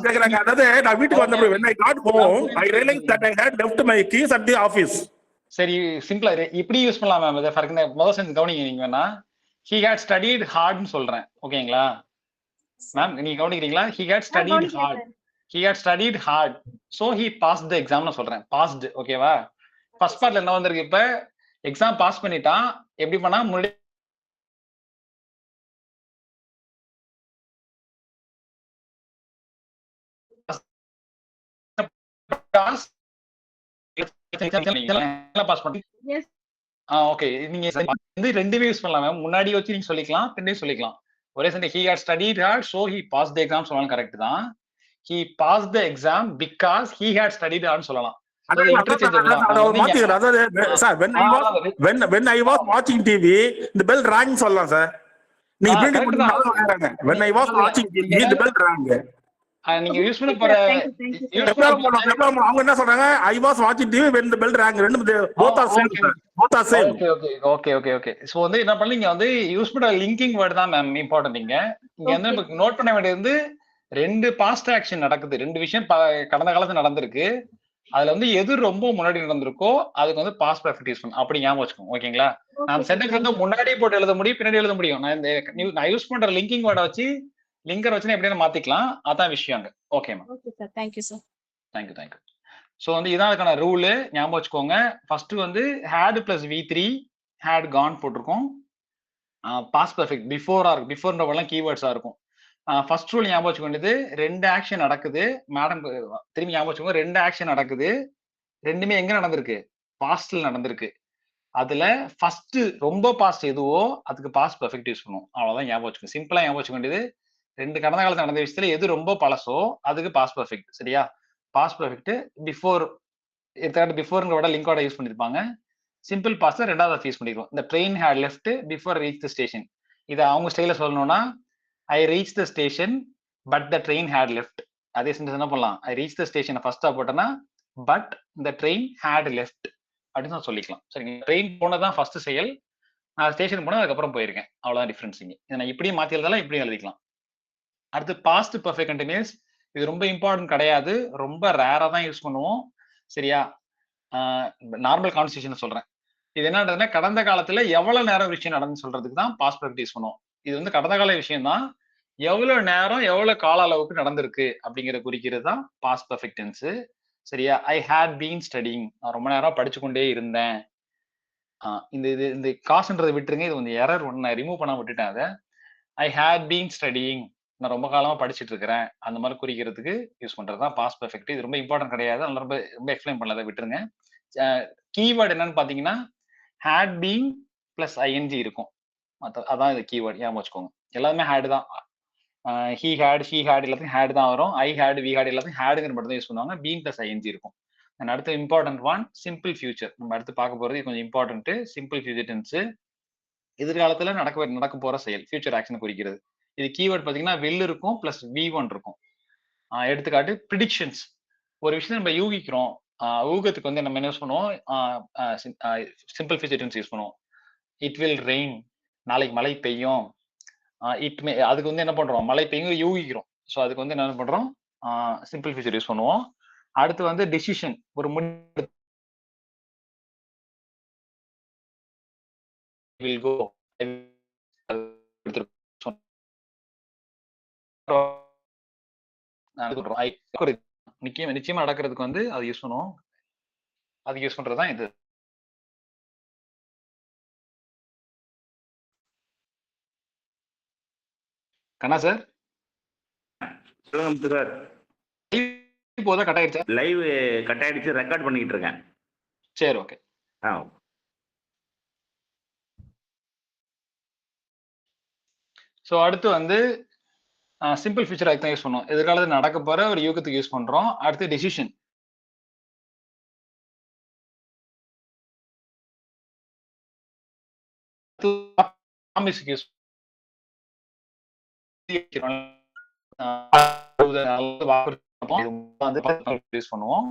கேக்குறாங்க. அதாவது நான் வீட்டுக்கு வந்தப்ப when I got home I realized that I had left my keys at the office. சரி சிம்பிளா இப்படி யூஸ் பண்ணலாம் மேம். இத ஃபர்க் முதல் சென்ஸ் கவனிங்க. நீங்க வேணா he had studied hard னு சொல்றேன். ஓகேங்களா மேம்? நீங்க கவனிக்கிறீங்களா? he had studied hard. he had studied hard so he passed the exam னு சொல்றேன். passed. ஓகேவா? ஃபர்ஸ்ட் பார்ட்ல என்ன வந்திருக்கு, இப்ப எக்ஸாம் பாஸ் பண்ணிட்டான். எப்படி பண்ணா, முன்னாடி பாஸ் பண்ணி ஓகே. நீங்க வந்து ரெண்டுமே யூஸ் பண்ணலாம் மேம். முன்னாடி வச்சு நீங்க சொல்லிக்கலாம், பின்னாடி சொல்லிக்கலாம். ஒரே sentence he had studied hard so he passed the exam சொல்லலாம். கரெக்ட் தான். he passed the exam because he had studied hard சொல்லலாம். when I was watching TV the bell rang சொல்லலாம் சார். நீங்க when I was watching TV the bell rang. நீங்க use பண்ண போற அவங்க என்ன சொல்றாங்க, I was watching TV when the bell rang. ரெண்டு both are same. both are same. Okay okay okay. So வந்து என்ன பண்ணீங்க, வந்து யூஸ் பண்ற லிங்கிங் வேர்ட் தான் மேம் இம்பார்ட்டன்ட். இங்க வந்து நமக்கு நோட் பண்ண வேண்டியது வந்து 2 பாஸ்ட் ஆக்ஷன் நடக்குது, 2 விஷயம் கடந்த காலத்துல நடந்திருக்கு. அதுல வந்து எது ரொம்ப முன்னாடி நடந்திருக்கோ அதுக்கு வந்து பாஸ்ட் பெர்ஃபெக்ட் யூஸ் பண்ணணும். அப்படி ஞாபகம் வச்சுக்கோங்க. ஓகேங்களா? நான் சென்டென்ஸ் வந்து முன்னாடி போட்டு எழுத முடியும், பின்னாடி எழுத முடியும். நான் யூஸ் பண்ற லிங்கிங் வேர்டை வச்சு லிங்கர் வச்சு எப்படின்னு மாத்திக்கலாம். அதான் விஷயம் அங்க. Okay ma'am. Okay sir, thank you sir. Thank you thank you. So வந்து இதான் அதுக்கான ரூலு, ஞாபகம் வச்சுக்கோங்க. ஃபர்ஸ்ட் வந்து had plus V3 had gone போட்டிருக்கோம். பாஸ்ட் பெர்ஃபெக்ட் பிஃபோரா இருக்கும். பிஃபோர்ன்றவெல்லாம் கீவேர்ட்ஸா இருக்கும். ஃபர்ஸ்ட் ரூல் ஞாபகம் வச்சுக்க வேண்டியது, 2 ஆக்ஷன் நடக்குது. மேடம் திரும்பி ஞாபகம் வச்சுக்கோங்க, 2 ஆக்ஷன் நடக்குது. ரெண்டுமே எங்க நடந்திருக்கு, பாஸ்ட்ல நடந்திருக்கு. அதுல ஃபர்ஸ்ட் ரொம்ப பாஸ்ட் எதுவோ அதுக்கு பாஸ்ட் பெர்ஃபெக்ட் யூஸ் பண்ணுவோம். அவ்வளவுதான் ஞாபகம் வச்சுக்கோங்க. சிம்பிளா ஞாபகம் வச்சுக்க வேண்டியது, 2 கடந்த காலத்துல நடந்த விஷயத்துல எது ரொம்ப பழசோ அதுக்கு பாஸ்ட் பெர்ஃபெக்ட். சரியா? பாஸ்ட் பெர்ஃபெக்ட் பிஃபோர் பிஃபோர்ங்கிற விட லிங்கோட யூஸ் பண்ணிருப்பாங்க. சிம்பிள் பாஸ்ட் ரெண்டாவது யூஸ் பண்ணிருக்கோம். இந்த train had left before reach the station. இதை அவங்க ஸ்டைல சொல்லணும்னா I reach the station but the train had left. அதே சென்டென்ஸ் என்ன பண்ணலாம், ஐ ரீச் த ஸ்டேஷன் ஃபர்ஸ்டா போட்டேன்னா but the train had left அப்படின்னு நான் சொல்லிக்கலாம். சரிங்க? ட்ரெயின் போனதான் ஃபர்ஸ்ட் செயல், நான் ஸ்டேஷன் போனா அதுக்கப்புறம் போயிருக்கேன். அவ்வளவுதான் டிஃபரன்ஸ். இங்க இதை நான் இப்படியும் மாத்தி எழுதலாம், இப்படியும் எழுதிக்கலாம். அடுத்து பாஸ்ட் பெர்ஃபெக்ட் கண்டினியூஸ். இது ரொம்ப இம்பார்ட்டன்ட் கிடையாது, ரொம்ப ரேரா தான் யூஸ் பண்ணுவோம். சரியா? நார்மல் கான்வர்சேஷன் சொல்றேன். இது என்னன்றதுன்னா கடந்த காலத்துல எவ்வளவு நேரம் விஷயம் நடந்து சொல்றதுக்கு தான் பாஸ்ட் பெர்ஃபெக்ட் யூஸ் பண்ணுவோம். இது வந்து கடந்த கால விஷயம் தான், எவ்வளவு நேரம் எவ்வளவு கால அளவுக்கு நடந்திருக்கு அப்படிங்கிற குறிக்கிறது தான் பாஸ்ட் பெர்ஃபெக்ட் டென்ஸ். சரியா? ஐ ஹேட் பீன் ஸ்டடிங், நான் ரொம்ப நேரம் படிச்சு கொண்டே இருந்தேன். இந்த காசுன்றதை விட்டுருங்க, இது கொஞ்சம் எரர் ஒன்று நான் ரிமூவ் பண்ண விட்டுட்டேன். அதை ஐ ஹேட் பீன் ஸ்டடிங், நான் ரொம்ப காலமா படிச்சுட்டு இருக்கிறேன், அந்த மாதிரி குறிக்கிறதுக்கு யூஸ் பண்றது தான் பாஸ்ட் பெர்ஃபெக்ட். இது ரொம்ப இம்பார்ட்டன்ட் கிடையாது, அதனால ரொம்ப ரொம்ப எக்ஸ்பிளைன் பண்ணல, விட்டுருங்க. கீவேர்டு என்னன்னு பாத்தீங்கன்னா ஹேட் பீன் பிளஸ் ஐஎன்ஜி இருக்கும். அதான் இது கீவேர்டு, ஞாபகம் வச்சுக்கோங்க. எல்லாமே ஹேட் தான். ஹீ ஹேட், ஷீ ஹேட் எல்லாத்தையும் ஹேட் தான் வரும். ஐ ஹேட், வி ஹேட் எல்லாத்தையும் ஹேடுங்கிற மட்டும் தான் யூஸ் பண்ணுவாங்க. பீன் பிளஸ் ஐஎன்ஜி இருக்கும். அடுத்து இம்பார்ட்டன்ட் ஒன் சிம்பிள் ஃபியூச்சர். நம்ம அடுத்து பார்க்க போறது கொஞ்சம் இம்பார்ட்டன்ட். சிம்பிள் ஃபியூச்சர் டென்ஸ் எதிர்காலத்துல நடக்க போற செயல், ஃபியூச்சர் ஆக்ஷன் குறிக்கிறது. இது கீவேர்ட் பாத்தீங்கன்னா வில் இருக்கும் பிளஸ் V1 இருக்கும். எடுத்துக்காட்டு ப்ரிடிக்ஷன்ஸ். ஒரு விஷயத்தை நம்ம யூகிக்கிறோம், ஊகத்துக்கு வந்து நம்ம என்ன யூஸ் பண்ணுவோம், சிம்பிள் ஃபியூச்சர் டென்ஸ் யூஸ் பண்ணுவோம். இட் வில் ரெயின், நாளைக்கு மழை பெய்யும். அதுக்கு வந்து என்ன பண்றோம், மழை பெய்யும் யூகிக்கிறோம். ஸோ அதுக்கு வந்து என்ன பண்றோம், சிம்பிள் ஃபியூச்சர் யூஸ் பண்ணுவோம். அடுத்து வந்து டெசிஷன், ஒரு முடிவு, will go, நிச்சயமா நடக்கிறதுக்கு வந்து அது யூஸ் பண்ணுவோம். அது யூஸ் பண்றதுதான் இது. கண்ணா சார் சொல்லுங்க சார். இப்போதா கட் ஆயிடுச்சா? லைவ் கட் ஆயிடுச்சு, ரெக்கார்ட் பண்ணிட்டு இருக்கேன். சரி, ஓகே. ஸோ அடுத்து வந்து சிம்பிள் ஃபியூச்சர் அதுக்கு தான் யூஸ் பண்ணுவோம். எதிர்காலத்தில் நடக்க போற ஒரு யூகத்துக்கு யூஸ் பண்றோம். அடுத்து டெசிஷன், யூஸ் பண்ணுவோம்.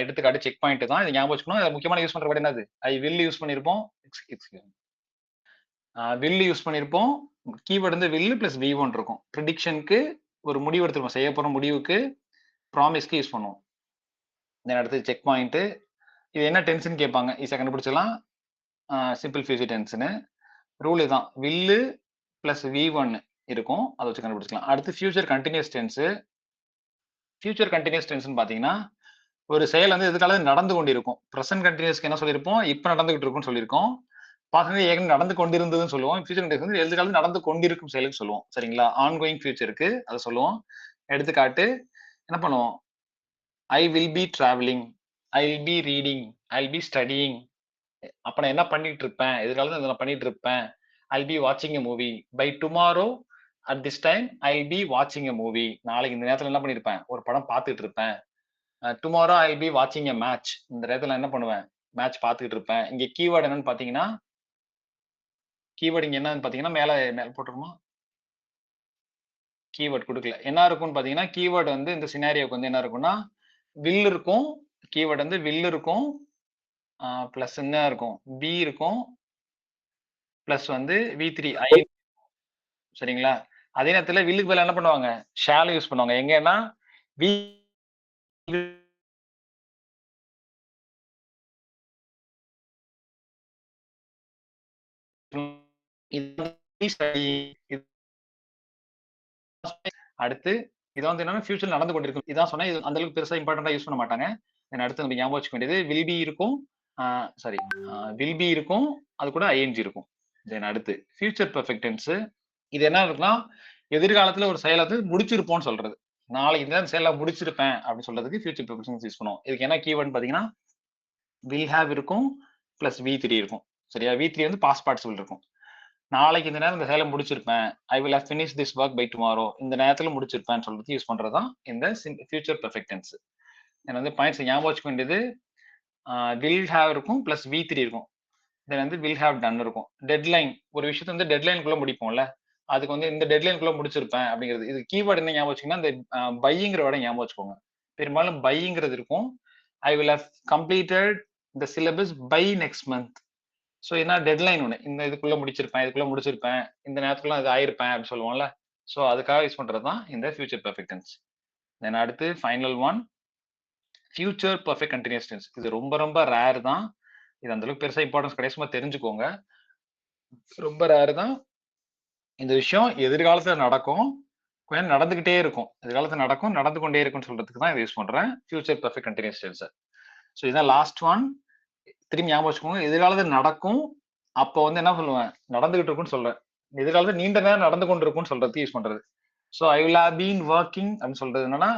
எடுத்துக்காட்டு செக் பாயிண்ட் தான், இது ஞாபகம் வச்சுக்கணும். முக்கியமான யூஸ் பண்ற என்னது, ஐ வில் யூஸ் பண்ணிருப்போம், வில் யூஸ் பண்ணிருப்போம். கீவேர்டு வந்து வில் பிளஸ் V1 இருக்கும். ப்ரிடிக்ஷனுக்கு ஒரு முடிவு எடுத்துருப்போம், செய்ய போற முடிவுக்கு. ப்ராமிஸ்க்கு யூஸ் பண்ணுவோம். தென் அடுத்து செக் பாயிண்ட், இது என்ன டென்ஸ்னு கேட்பாங்க, ஈஸியா கண்டுபிடிச்சலாம். சிம்பிள் ஃபியூச்சர் டென்ஸ்னு ரூல் இதுதான், வில்லு பிளஸ் V1 இருக்கும், அதை வச்சு கண்டுபிடிச்சிக்கலாம். அடுத்து future continuous tense. Future continuous டென்ஸ்னு பாத்தீங்கன்னா ஒரு செயல் வந்து எதிர்காலத்தில் நடந்து கொண்டிருக்கும். ப்ரெசென்ட் கண்டினியூஸ்க்கு என்ன சொல்லியிருப்போம், இப்ப நடந்துகிட்டு இருக்கும்னு சொல்லியிருக்கோம். பாத்தீங்கன்னா ஏற்கனவே நடந்து கொண்டிருந்ததுன்னு சொல்லுவோம். ஃபியூச்சர் கண்டினியூஸ் வந்து எதிர்காலத்தில் நடந்து கொண்டிருக்கும் செயலுக்கு சொல்லுவோம். சரிங்களா, ஆன்கோயிங் ஃபியூச்சருக்கு அதை சொல்லுவோம். எடுத்துக்காட்டு என்ன பண்ணுவோம், ஐ will be travelling, I will B reading, I will B studying. அப்ப நான் என்ன பண்ணிட்டு இருப்பேன், எதிர்காலத்தில் நான் பண்ணிட்டு இருப்பேன். ஐ வில் பி வாட்சிங் a movie by tomorrow at this time. I will be வாட்சிங் எ மூவி, நாளைக்கு இந்த நேரத்தில் என்ன பண்ணிருப்பேன், ஒரு படம் பார்த்துட்டு இருப்பேன். டுமாரோ ஐ வில் பி வாட்சிங் எ மேட்ச், இந்த நேரத்தில் நான் என்ன பண்ணுவேன், மேட்ச் பார்த்துட்டு இருப்பேன். இங்க கீவேர்டு என்னன்னு பாத்தீங்கன்னா, கீவேர்டு இங்க என்னன்னு பாத்தீங்கன்னா மேல போட்டுருமா, கீவேர்ட் கொடுக்கல. என்ன இருக்கும்னு பாத்தீங்கன்னா, கீவேர்டு வந்து இந்த சினாரியோக்கு வந்து என்ன இருக்கும்னா வில் இருக்கும். கீவேர்டு வந்து வில் இருக்கும், பிளஸ் என்ன இருக்கும், பி இருக்கும், பிளஸ் வந்து V3 ஐ. சரிங்களா, அதே நேரத்துல வில்லுக்கு பதிலா என்ன பண்ணுவாங்க, ஷால் யூஸ் பண்ணுவாங்க. எங்கன்னா வி அடுத்து இது வந்து என்னன்னா ஃபியூச்சர் நடந்து கொண்டிருக்கும். இதான் சொன்னேன், இது அந்த அளவுக்கு பெருசா இம்பார்ட்டன்டா யூஸ் பண்ண மாட்டாங்க. அடுத்து நம்ம ஞாபகம் வச்சுக்க வேண்டியது வில் பி இருக்கும், சாரி வில் பி இருக்கும், அது கூட ஐஎன்ஜி இருக்கும். தென் அடுத்து ஃபியூச்சர் பெர்ஃபெக்ட் டென்ஸ். இது என்ன இருக்குன்னா எதிர்காலத்துல ஒரு செயலை வந்து முடிச்சிருப்போம்னு சொல்றது. நாளைக்கு இந்த செயலை முடிச்சிருப்பேன் அப்படின்னு சொல்றதுக்கு ஃபியூச்சர் பெர்ஃபெக்ட் டென்ஸ் யூஸ் பண்ணுவோம். இதுக்கு என்ன கீவேர்டு பாத்தீங்கன்னா வில் ஹேவ் இருக்கும் பிளஸ் V3 இருக்கும். சரியா, V3 வந்து பாஸ்ட் பார்ட்டிசிபிள் இருக்கும். நாளைக்கு இந்த நேரம் இந்த செயலை முடிச்சிருப்பேன், I will have finish this work by tomorrow, இந்த நேரத்துல முடிச்சிருப்பேன் சொல்றது யூஸ் பண்றதுதான் இந்த ஃபியூச்சர் பெர்ஃபெக்ட் டென்ஸ். எனக்கு வந்து பாயிண்ட்ஸ் ஞாபகம் வச்சுக்க வேண்டியது, வில் ஹேவ் இருக்கும் பிளஸ் V3 இருக்கும். தென் வந்து வில் ஹேவ் டன் இருக்கும். டெட்லைன், ஒரு விஷயத்த வந்து டெட்லைனுக்குள்ள முடிப்போம்ல, அதுக்கு வந்து இந்த டெட்லைனுக்குள்ள முடிச்சிருப்பேன் அப்படிங்கிறது. இது கீவேர்டு என்ன ஞாபகம் வச்சுக்கோங்கன்னா, இந்த பைங்கிற வேர்டை ஞாபகம் வச்சுக்கோங்க. பெரும்பாலும் பைங்கிறது இருக்கும். I will have completed the syllabus by next month. So என்ன டெட்லைன் ஒன்று, இந்த இதுக்குள்ள முடிச்சிருப்பேன், இந்த நேரத்துக்குள்ள அது ஆயிருப்பேன் அப்படின்னு சொல்லுவோம்ல. ஸோ அதுக்காக யூஸ் பண்றது தான் இந்த ஃபியூச்சர் பெர்ஃபெக்ட் டென்ஸ். தென் அடுத்து final one, future perfect continuous tense. இது ரொம்ப ரொம்ப ரேர் தான், இது அந்த அளவுக்கு பெருசா இம்பார்ட்டன்ஸ் கிடையாது, சும்மா தெரிஞ்சுக்கோங்க. ரொம்ப ரேர் தான் இந்த விஷயம். எதிர்காலத்துல நடக்கும், கொஞ்சம் நடந்துகிட்டே இருக்கும், எதிர்காலத்துல நடக்கும், நடந்து கொண்டே இருக்கும்னு சொல்றதுக்கு தான் இதை யூஸ் பண்றேன், future perfect continuous tense. So இதான் லாஸ்ட் ஒன். திரும்பி ஞாபகம் வச்சுக்கோங்க, எதிர்காலத்துல நடக்கும், அப்போ வந்து என்ன சொல்லுவேன், நடந்துகிட்டு இருக்குன்னு சொல்றேன். எதிர்காலத்துல நீண்ட நேரம் நடந்து கொண்டு இருக்கும்னு சொல்றதுக்கு யூஸ் பண்றது. So I will have been working அப்படின்னு சொல்றது என்னன்னா,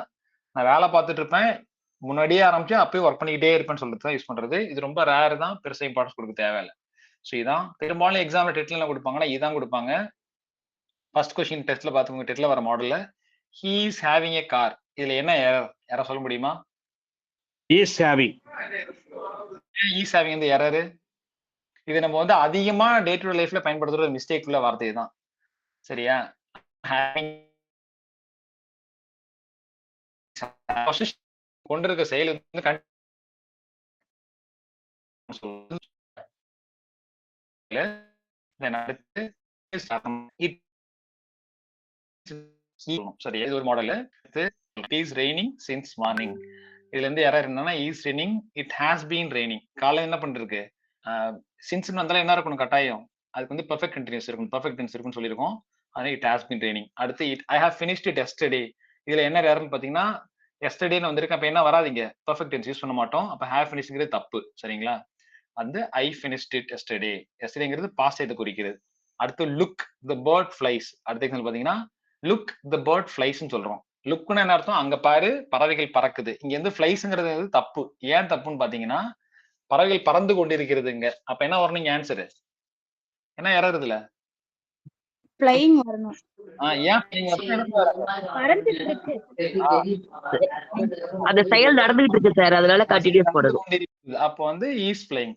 நான் வேலை பார்த்துட்டு இருப்பேன், முன்னாடியே ஆரம்பிச்சு அப்பயே ஒர்க் பண்ணிக்கிட்டே இருப்பேன்னு சொல்றது தான் யூஸ் பண்றது. இது ரொம்ப ரேர் தான், பெருசா இம்பார்ட்டன்ஸ் கொடுக்க தேவையில்லை. ஸோ இதான் பெரும்பாலும் எக்ஸாம்ல டெட்ல கொடுப்பாங்கன்னா இதான் கொடுப்பாங்க. ஃபர்ஸ்ட் கொஸ்டின் டெஸ்ட்ல பாத்துக்கோங்க, டெட்ல வர மாடல்ல he is having A car, இதுல என்ன எரர், யாரா சொல்ல முடியுமா? Is having. இஸ் ஹேவிங் இந்த எரர், இது நம்ம வந்து அதிகமா டே டு டே லைஃப்ல பயன்படுத்துற ஒரு மிஸ்டேக் உள்ள வார்த்தை தான். சரியா, ஹேவிங் கொண்டிருக்க செயல் வந்து அடுத்து சரி, இது ஒரு model. Is raining since morning. இதுல இருந்து எரர் என்னன்னா is raining, it has been raining. காலையில என்ன பண்ணிருக்கு, சின்ஸ் வந்தாலும் என்ன இருக்கணும் கட்டாயம், அதுக்கு வந்து பெர்ஃபெக்ட் கண்டினியூஸ் இருக்கும், பெர்ஃபெக்ட் டென்ஸ் இருக்குன்னு சொல்லியிருக்கோம். அதனால இட் ஹாஸ் பீன் ரெய்னிங். அடுத்து I have finished it yesterday. இதுல என்ன எரர்னு பாத்தீங்கன்னா எஸ்டர்டேன்னு வந்திருக்கு, அப்ப என்ன வராதீங்க, பெர்ஃபெக்ட் டென்ஸ் யூஸ் பண்ண மாட்டோம். அப்ப ஹேவ் ஃபினிஷ்ங்கிறது தப்பு, சரிங்களா? வந்து ஐ ஃபினிஷ்ட் இட் எஸ்டர்டே. எஸ்டர்டேங்கிறது பாஸ்ட் டென்ஸ் குறிக்கிறது. அடுத்து லுக் தி பேர்ட் ஃப்ளைஸ். அடுத்த எக்ஸாம்பிள் பாத்தீங்கன்னா லுக் தி பேர்ட் ஃப்ளைஸ்னு சொல்றோம். லுக்னு என்ன அர்த்தம், அங்க பாரு பறவைகள் பறக்குது. இங்க வந்து ஃப்ளைஸ்ங்கிறது தப்பு. ஏன் தப்புன்னு பாத்தீங்கன்னா பறவைகள் பறந்து கொண்டிருக்கிறதுங்க. அப்ப என்ன வரணும் ஆன்சரு, என்ன எரர் இதுல, ஃப்ளைங் வரணும். ஏன் பறந்துட்டு இருக்கு. அந்த செயல் நடந்துகிட்டு இருக்கு சார், அதனால கண்டினியூஸ் போடுது. அப்ப வந்து இஸ் ஃப்ளைங்.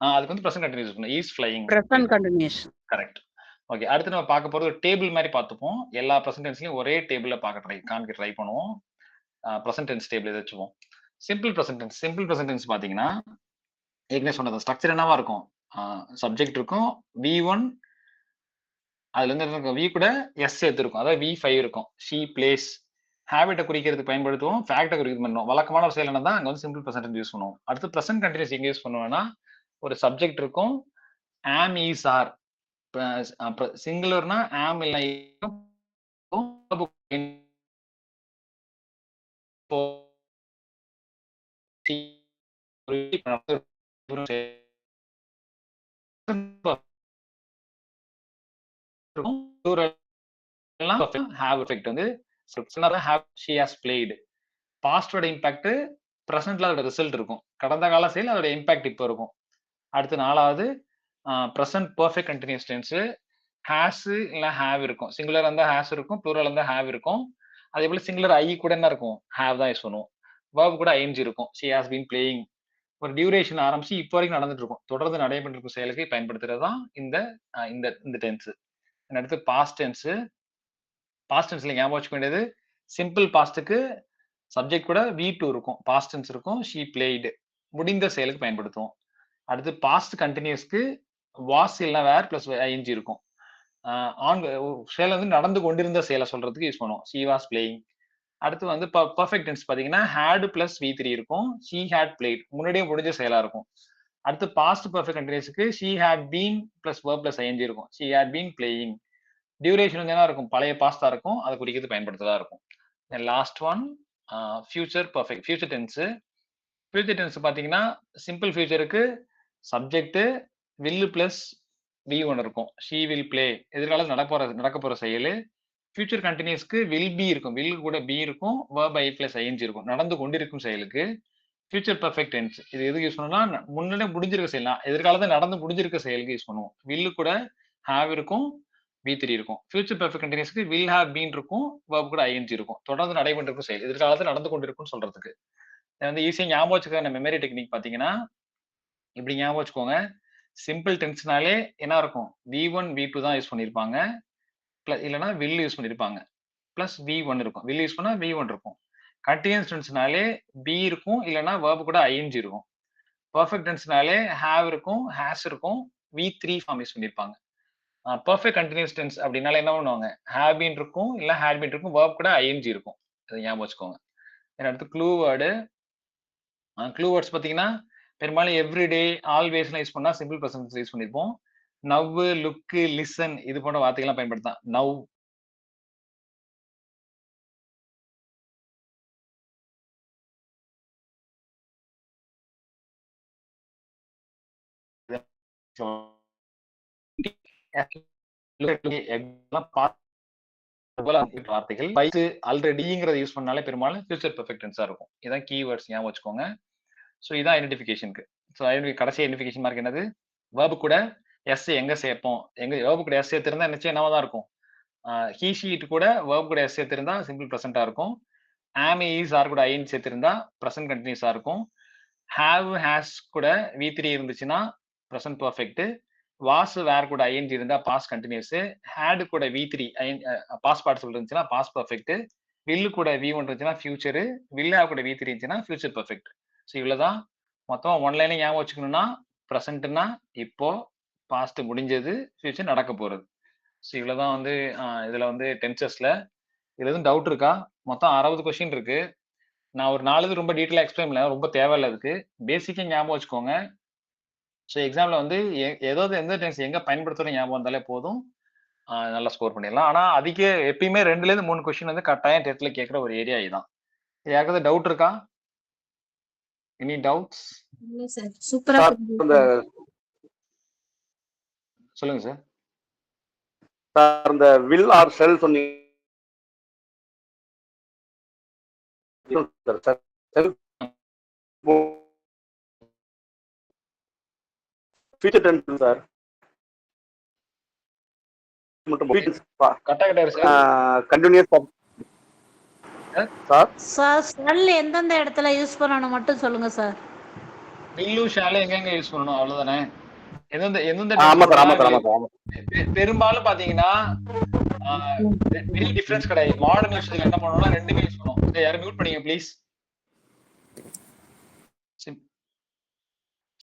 அதுக்கு வந்து பிரசன்ட் கண்டினியூஸ் இருக்கணும். Is flying, present continuous. Correct. Okay, அடுத்து நம்ம பார்க்க போறது ஒரு டேபிள் மாதிரி பார்த்துப்போம். எல்லா பிரசன்ட் டென்ஸ்லயும் ஒரே டேபிள்ல காமிக்க ட்ரை பண்ணுவோம். பிரசன்ட் டென்ஸ் டேபிள் எதை வச்சுப்போம். Simple present tense. Simple present tense பாத்தீங்கன்னா ஏற்கனவே சொன்னது ஸ்ட்ரக்சர் என்னவா இருக்கும், சப்ஜெக்ட் இருக்கும், V1, அதுல இருந்து வி கூட எஸ் சேர்த்துருக்கும், அதாவது V5 இருக்கும். She place. ஹேபிட்டை குறிக்கிறதுக்கு பயன்படுத்துவோம், ஃபேக்டை குறிக்கிறது பண்ணுவோம். வழக்கமான செயல் என்ன தான் அங்க வந்து சிம்பிள் பிரசன்ட் யூஸ் பண்ணுவோம். அடுத்து பிரசன்ட் கண்டினியூஸ் எங்க யூஸ் பண்ணுவோம்னா ஒரு சப்ஜெக்ட் இருக்கும், ஆம் இஸ் ஆர். சிங்குலர்னா ஆம் இல்ல have effect வந்து have she has played. பாஸ்டோட இம்பாக்ட் பிரசன்ட்ல அதோட ரிசல்ட் இருக்கும். கடந்த கால செயல் அதோட இம்பாக்ட் இப்போ இருக்கும். அடுத்து நாலாவது present perfect continuous tense. Has இல்ல ஹேவ் இருக்கும். சிங்குலர் இருந்தா ஹேஸ் இருக்கும், ப்ளூரல் இருந்தா ஹேவ் இருக்கும். அதே போல சிங்குலர் ஐ கூட என்ன இருக்கும், ஹேவ் தான் யூஸ் பண்ணுவோம். வெர்ப் கூட ஐஎன்ஜி இருக்கும். she has been playing. ஒரு டியூரேஷன் ஆரம்பிச்சு இப்போ வரைக்கும் நடந்துட்டு இருக்கும், தொடர்ந்து நடைபெற்றிருக்கும் செயலுக்கு பயன்படுத்துறது தான் இந்த இந்த டென்ஸ். அடுத்து பாஸ்ட் டென்ஸ். பாஸ்ட் டென்ஸ்ல ஞாபகம் வச்சுக்க வேண்டியது, சிம்பிள் பாஸ்ட்டுக்கு சப்ஜெக்ட் கூட V2 இருக்கும், பாஸ்ட் டென்ஸ் இருக்கும், she played, முடிந்த செயலுக்கு பயன்படுத்துவோம். அடுத்து பாஸ்ட் கண்டினியூஸ்க்கு வாஸ் இல்ல வேர் பிளஸ் ஐஎன்ஜி இருக்கும். செயல் வந்து நடந்து கொண்டிருந்த செயலை சொல்றதுக்கு யூஸ் பண்ணுவோம், she was playing. அடுத்து வந்து பெர்ஃபெக்ட் டென்ஸ் பாத்தீங்கன்னா had பிளஸ் V3 இருக்கும், she had played, முன்னாடியே முடிஞ்ச செயலா இருக்கும். அடுத்து பாஸ்ட் பெர்ஃபெக்ட் கண்டினியூஸ்க்கு she had been plus verb plus ING இருக்கும், she had been playing. Duration வந்து என்ன இருக்கும், பழைய பாஸ்டா இருக்கும், அதை குறிக்கிறது பயன்படுத்ததா இருக்கும். Last one future perfect. Future tense. Future tense பாத்தீங்கன்னா சிம்பிள் ஃபியூச்சருக்கு சப்ஜெக்ட் will பிளஸ் V1 இருக்கும், she will play, எதிர்காலம் நடக்க போற செயல். ஃபியூச்சர் கண்டினியூஸ்க்கு will be இருக்கும், will கூட be இருக்கும், verb I பிளஸ் ING இருக்கும், நடந்து கொண்டிருக்கும் செயலுக்கு. ஃபியூச்சர் பெர்ஃபெக்ட் டென்ஸ் இது எதுக்கு யூஸ் பண்ணணும்னா முன்னாடியே முடிஞ்சிருக்க செயல், எதிர்காலத்துல நடந்து முடிஞ்சிருக்க செயலுக்கு யூஸ் பண்ணுவோம். will கூட have இருக்கும், V3 இருக்கும். ஃபியூச்சர் பெர்ஃபெக்ட் கண்டினியூஸ்க்கு will have been இருக்கும், verb கூட ING இருக்கும், தொடர்ந்து நடைபெற்றிருக்கும் செயல், எதிர்காலத்துல நடந்து கொண்டிருக்கும்னு சொல்றதுக்கு. வந்து ஈஸியா ஞாபகம் வச்சுக்கிற மெமரி டெக்னிக் பாத்தீங்கன்னா இப்படி ஞாபகம் வச்சுக்கோங்க. சிம்பிள் டென்ஸ்னாலே என்ன இருக்கும், V1 V2 தான் யூஸ் பண்ணிருப்பாங்க, இல்லைன்னா will யூஸ் பண்ணிருப்பாங்க, பிளஸ் V1 இருக்கும். will யூஸ் பண்ணா V1 இருக்கும். கண்டினியூஸ் டென்ஸ்னாலே B இருக்கும், இல்லைன்னா verb கூட ING இருக்கும். பெர்ஃபெக்ட் டென்ஸ்னாலே have இருக்கும், has இருக்கும், V3 ஃபார்ம் யூஸ் பண்ணிருப்பாங்க. பெர்ஃபெக்ட் கண்டினியூஸ் டென்ஸ் அப்படின்னால என்ன பண்ணுவாங்க, have been இருக்கும், இல்ல had been இருக்கும், verb கூட ING இருக்கும். அதை ஞாபகம் வச்சுக்கோங்க. அடுத்து க்ளூ வேர்டு. க்ளூ வேர்ட்ஸ் பாத்தீங்கன்னா பெரும்பாலும் எவ்ரிடே ஆல்வேஸ்லாம் யூஸ் பண்ணா சிம்பிள் பிரசன்ட் யூஸ் பண்ணிருப்போம். நவ், லுக், லிசன் இது போன்ற வார்த்தைகள்லாம் பயன்படுத்தலாம். நவ் வார்த்தைகள் ஆல்ரெடிங்கிறத யூஸ் பண்ணாலே பெரும்பாலும் ஃபியூச்சர் பெர்ஃபெக்ட் டென்ஸா இருக்கும். இதான் கீவேர்ட்ஸ் ஞாபகம் வச்சுக்கோங்க. ஸோ இதான் ஐடென்டிஃபிகேஷனுக்கு. ஸோ கடைசி ஐடென்டிஃபிகேஷன் மார்க் என்னது, verb கூட எஸ் எங்க சேர்ப்போம், verb கூட எஸ் சேர்த்திருந்தா நிச்சயம் என்னவா தான் இருக்கும், he she கூட verb கூட எஸ் சேர்த்திருந்தா சிம்பிள் பிரசன்டா இருக்கும். am is are கூட ஐன் சேர்த்திருந்தா பிரசன்ட் கண்டினியூஸா இருக்கும். have has கூட V3 இருந்துச்சுன்னா பிரசன்ட் பெர்ஃபெக்ட். was were கூட ஐஎன்ஜி இருந்தா பாஸ்ட் கண்டினியூஸ். had கூட V3 பாஸ்ட் பார்ட்டிசிபிள் இருந்துச்சுன்னா பாஸ்ட் பெர்ஃபெக்ட். வில்லு கூட V1 இருந்துச்சுன்னா ஃபியூச்சரு, வில்லா கூட V3 இருந்துச்சுன்னா ஃபியூச்சர் பெர்ஃபெக்ட். ஸோ இவ்வளவுதான். மொத்தமா ஒன் லைனே ஞாபகம் வச்சுக்கணும்னா ப்ரெசென்ட்னா இப்போ, பாஸ்ட் முடிஞ்சது, ஃபியூச்சர் நடக்க போறது. ஸோ இவ்வளவுதான் வந்து இதுல வந்து டென்சஸ்ல. இதுல எதுவும் டவுட் இருக்கா? மொத்தம் 60 கொஸ்டின் இருக்கு. நான் ஒரு 4 இது ரொம்ப டீட்டெயிலா எக்ஸ்பிளைன் பண்ணல, ரொம்ப தேவையில்ல அதுக்கு. பேசிக்கா ஞாபகம் வச்சுக்கோங்க. ஸோ எக்ஸாம்ல வந்து ஏதாவது எந்த டென்ஸ் எங்க பயன்படுத்துற ஞாபகம் வந்தாலே போதும், நல்லா ஸ்கோர் பண்ணிடலாம். ஆனா அதுக்கே எப்பயுமே 2ல இருந்து 3 கொஸ்டின் வந்து கட்டாயம் டெஸ்ட்ல கேட்கிற ஒரு ஏரியா இதுதான். யாருக்காவது டவுட் இருக்கா? Any doubts? இல்ல சார், சூப்பரா சார் இந்த சொல்லுங்க சார். சார் இந்த வில் ஆர் செல் சொன்னீங்க sir. Shall future tense sir. கரெக்டா sir. Continuous sir. Sir shall எந்தெந்த இடத்துல யூஸ் பண்ணணும் மட்டும் சொல்லுங்க சார். வில்லு ஷால எங்க யூஸ் பண்ணணும் அவ்வளவுதானே. எந்தெந்த எந்தெந்த ஆமா சார், ஆமா சார், tense ஆமா சார். பெரும்பாலும் பாத்தீங்கன்னா பெரிய டிஃபரன்ஸ் கிடையாது. மாடர்ன் யூஸ்ல என்ன பண்ணணும்னா ரெண்டுமே யூஸ் பண்ணுவோம். யாரும் மியூட் பண்ணீங்க ப்ளீஸ்.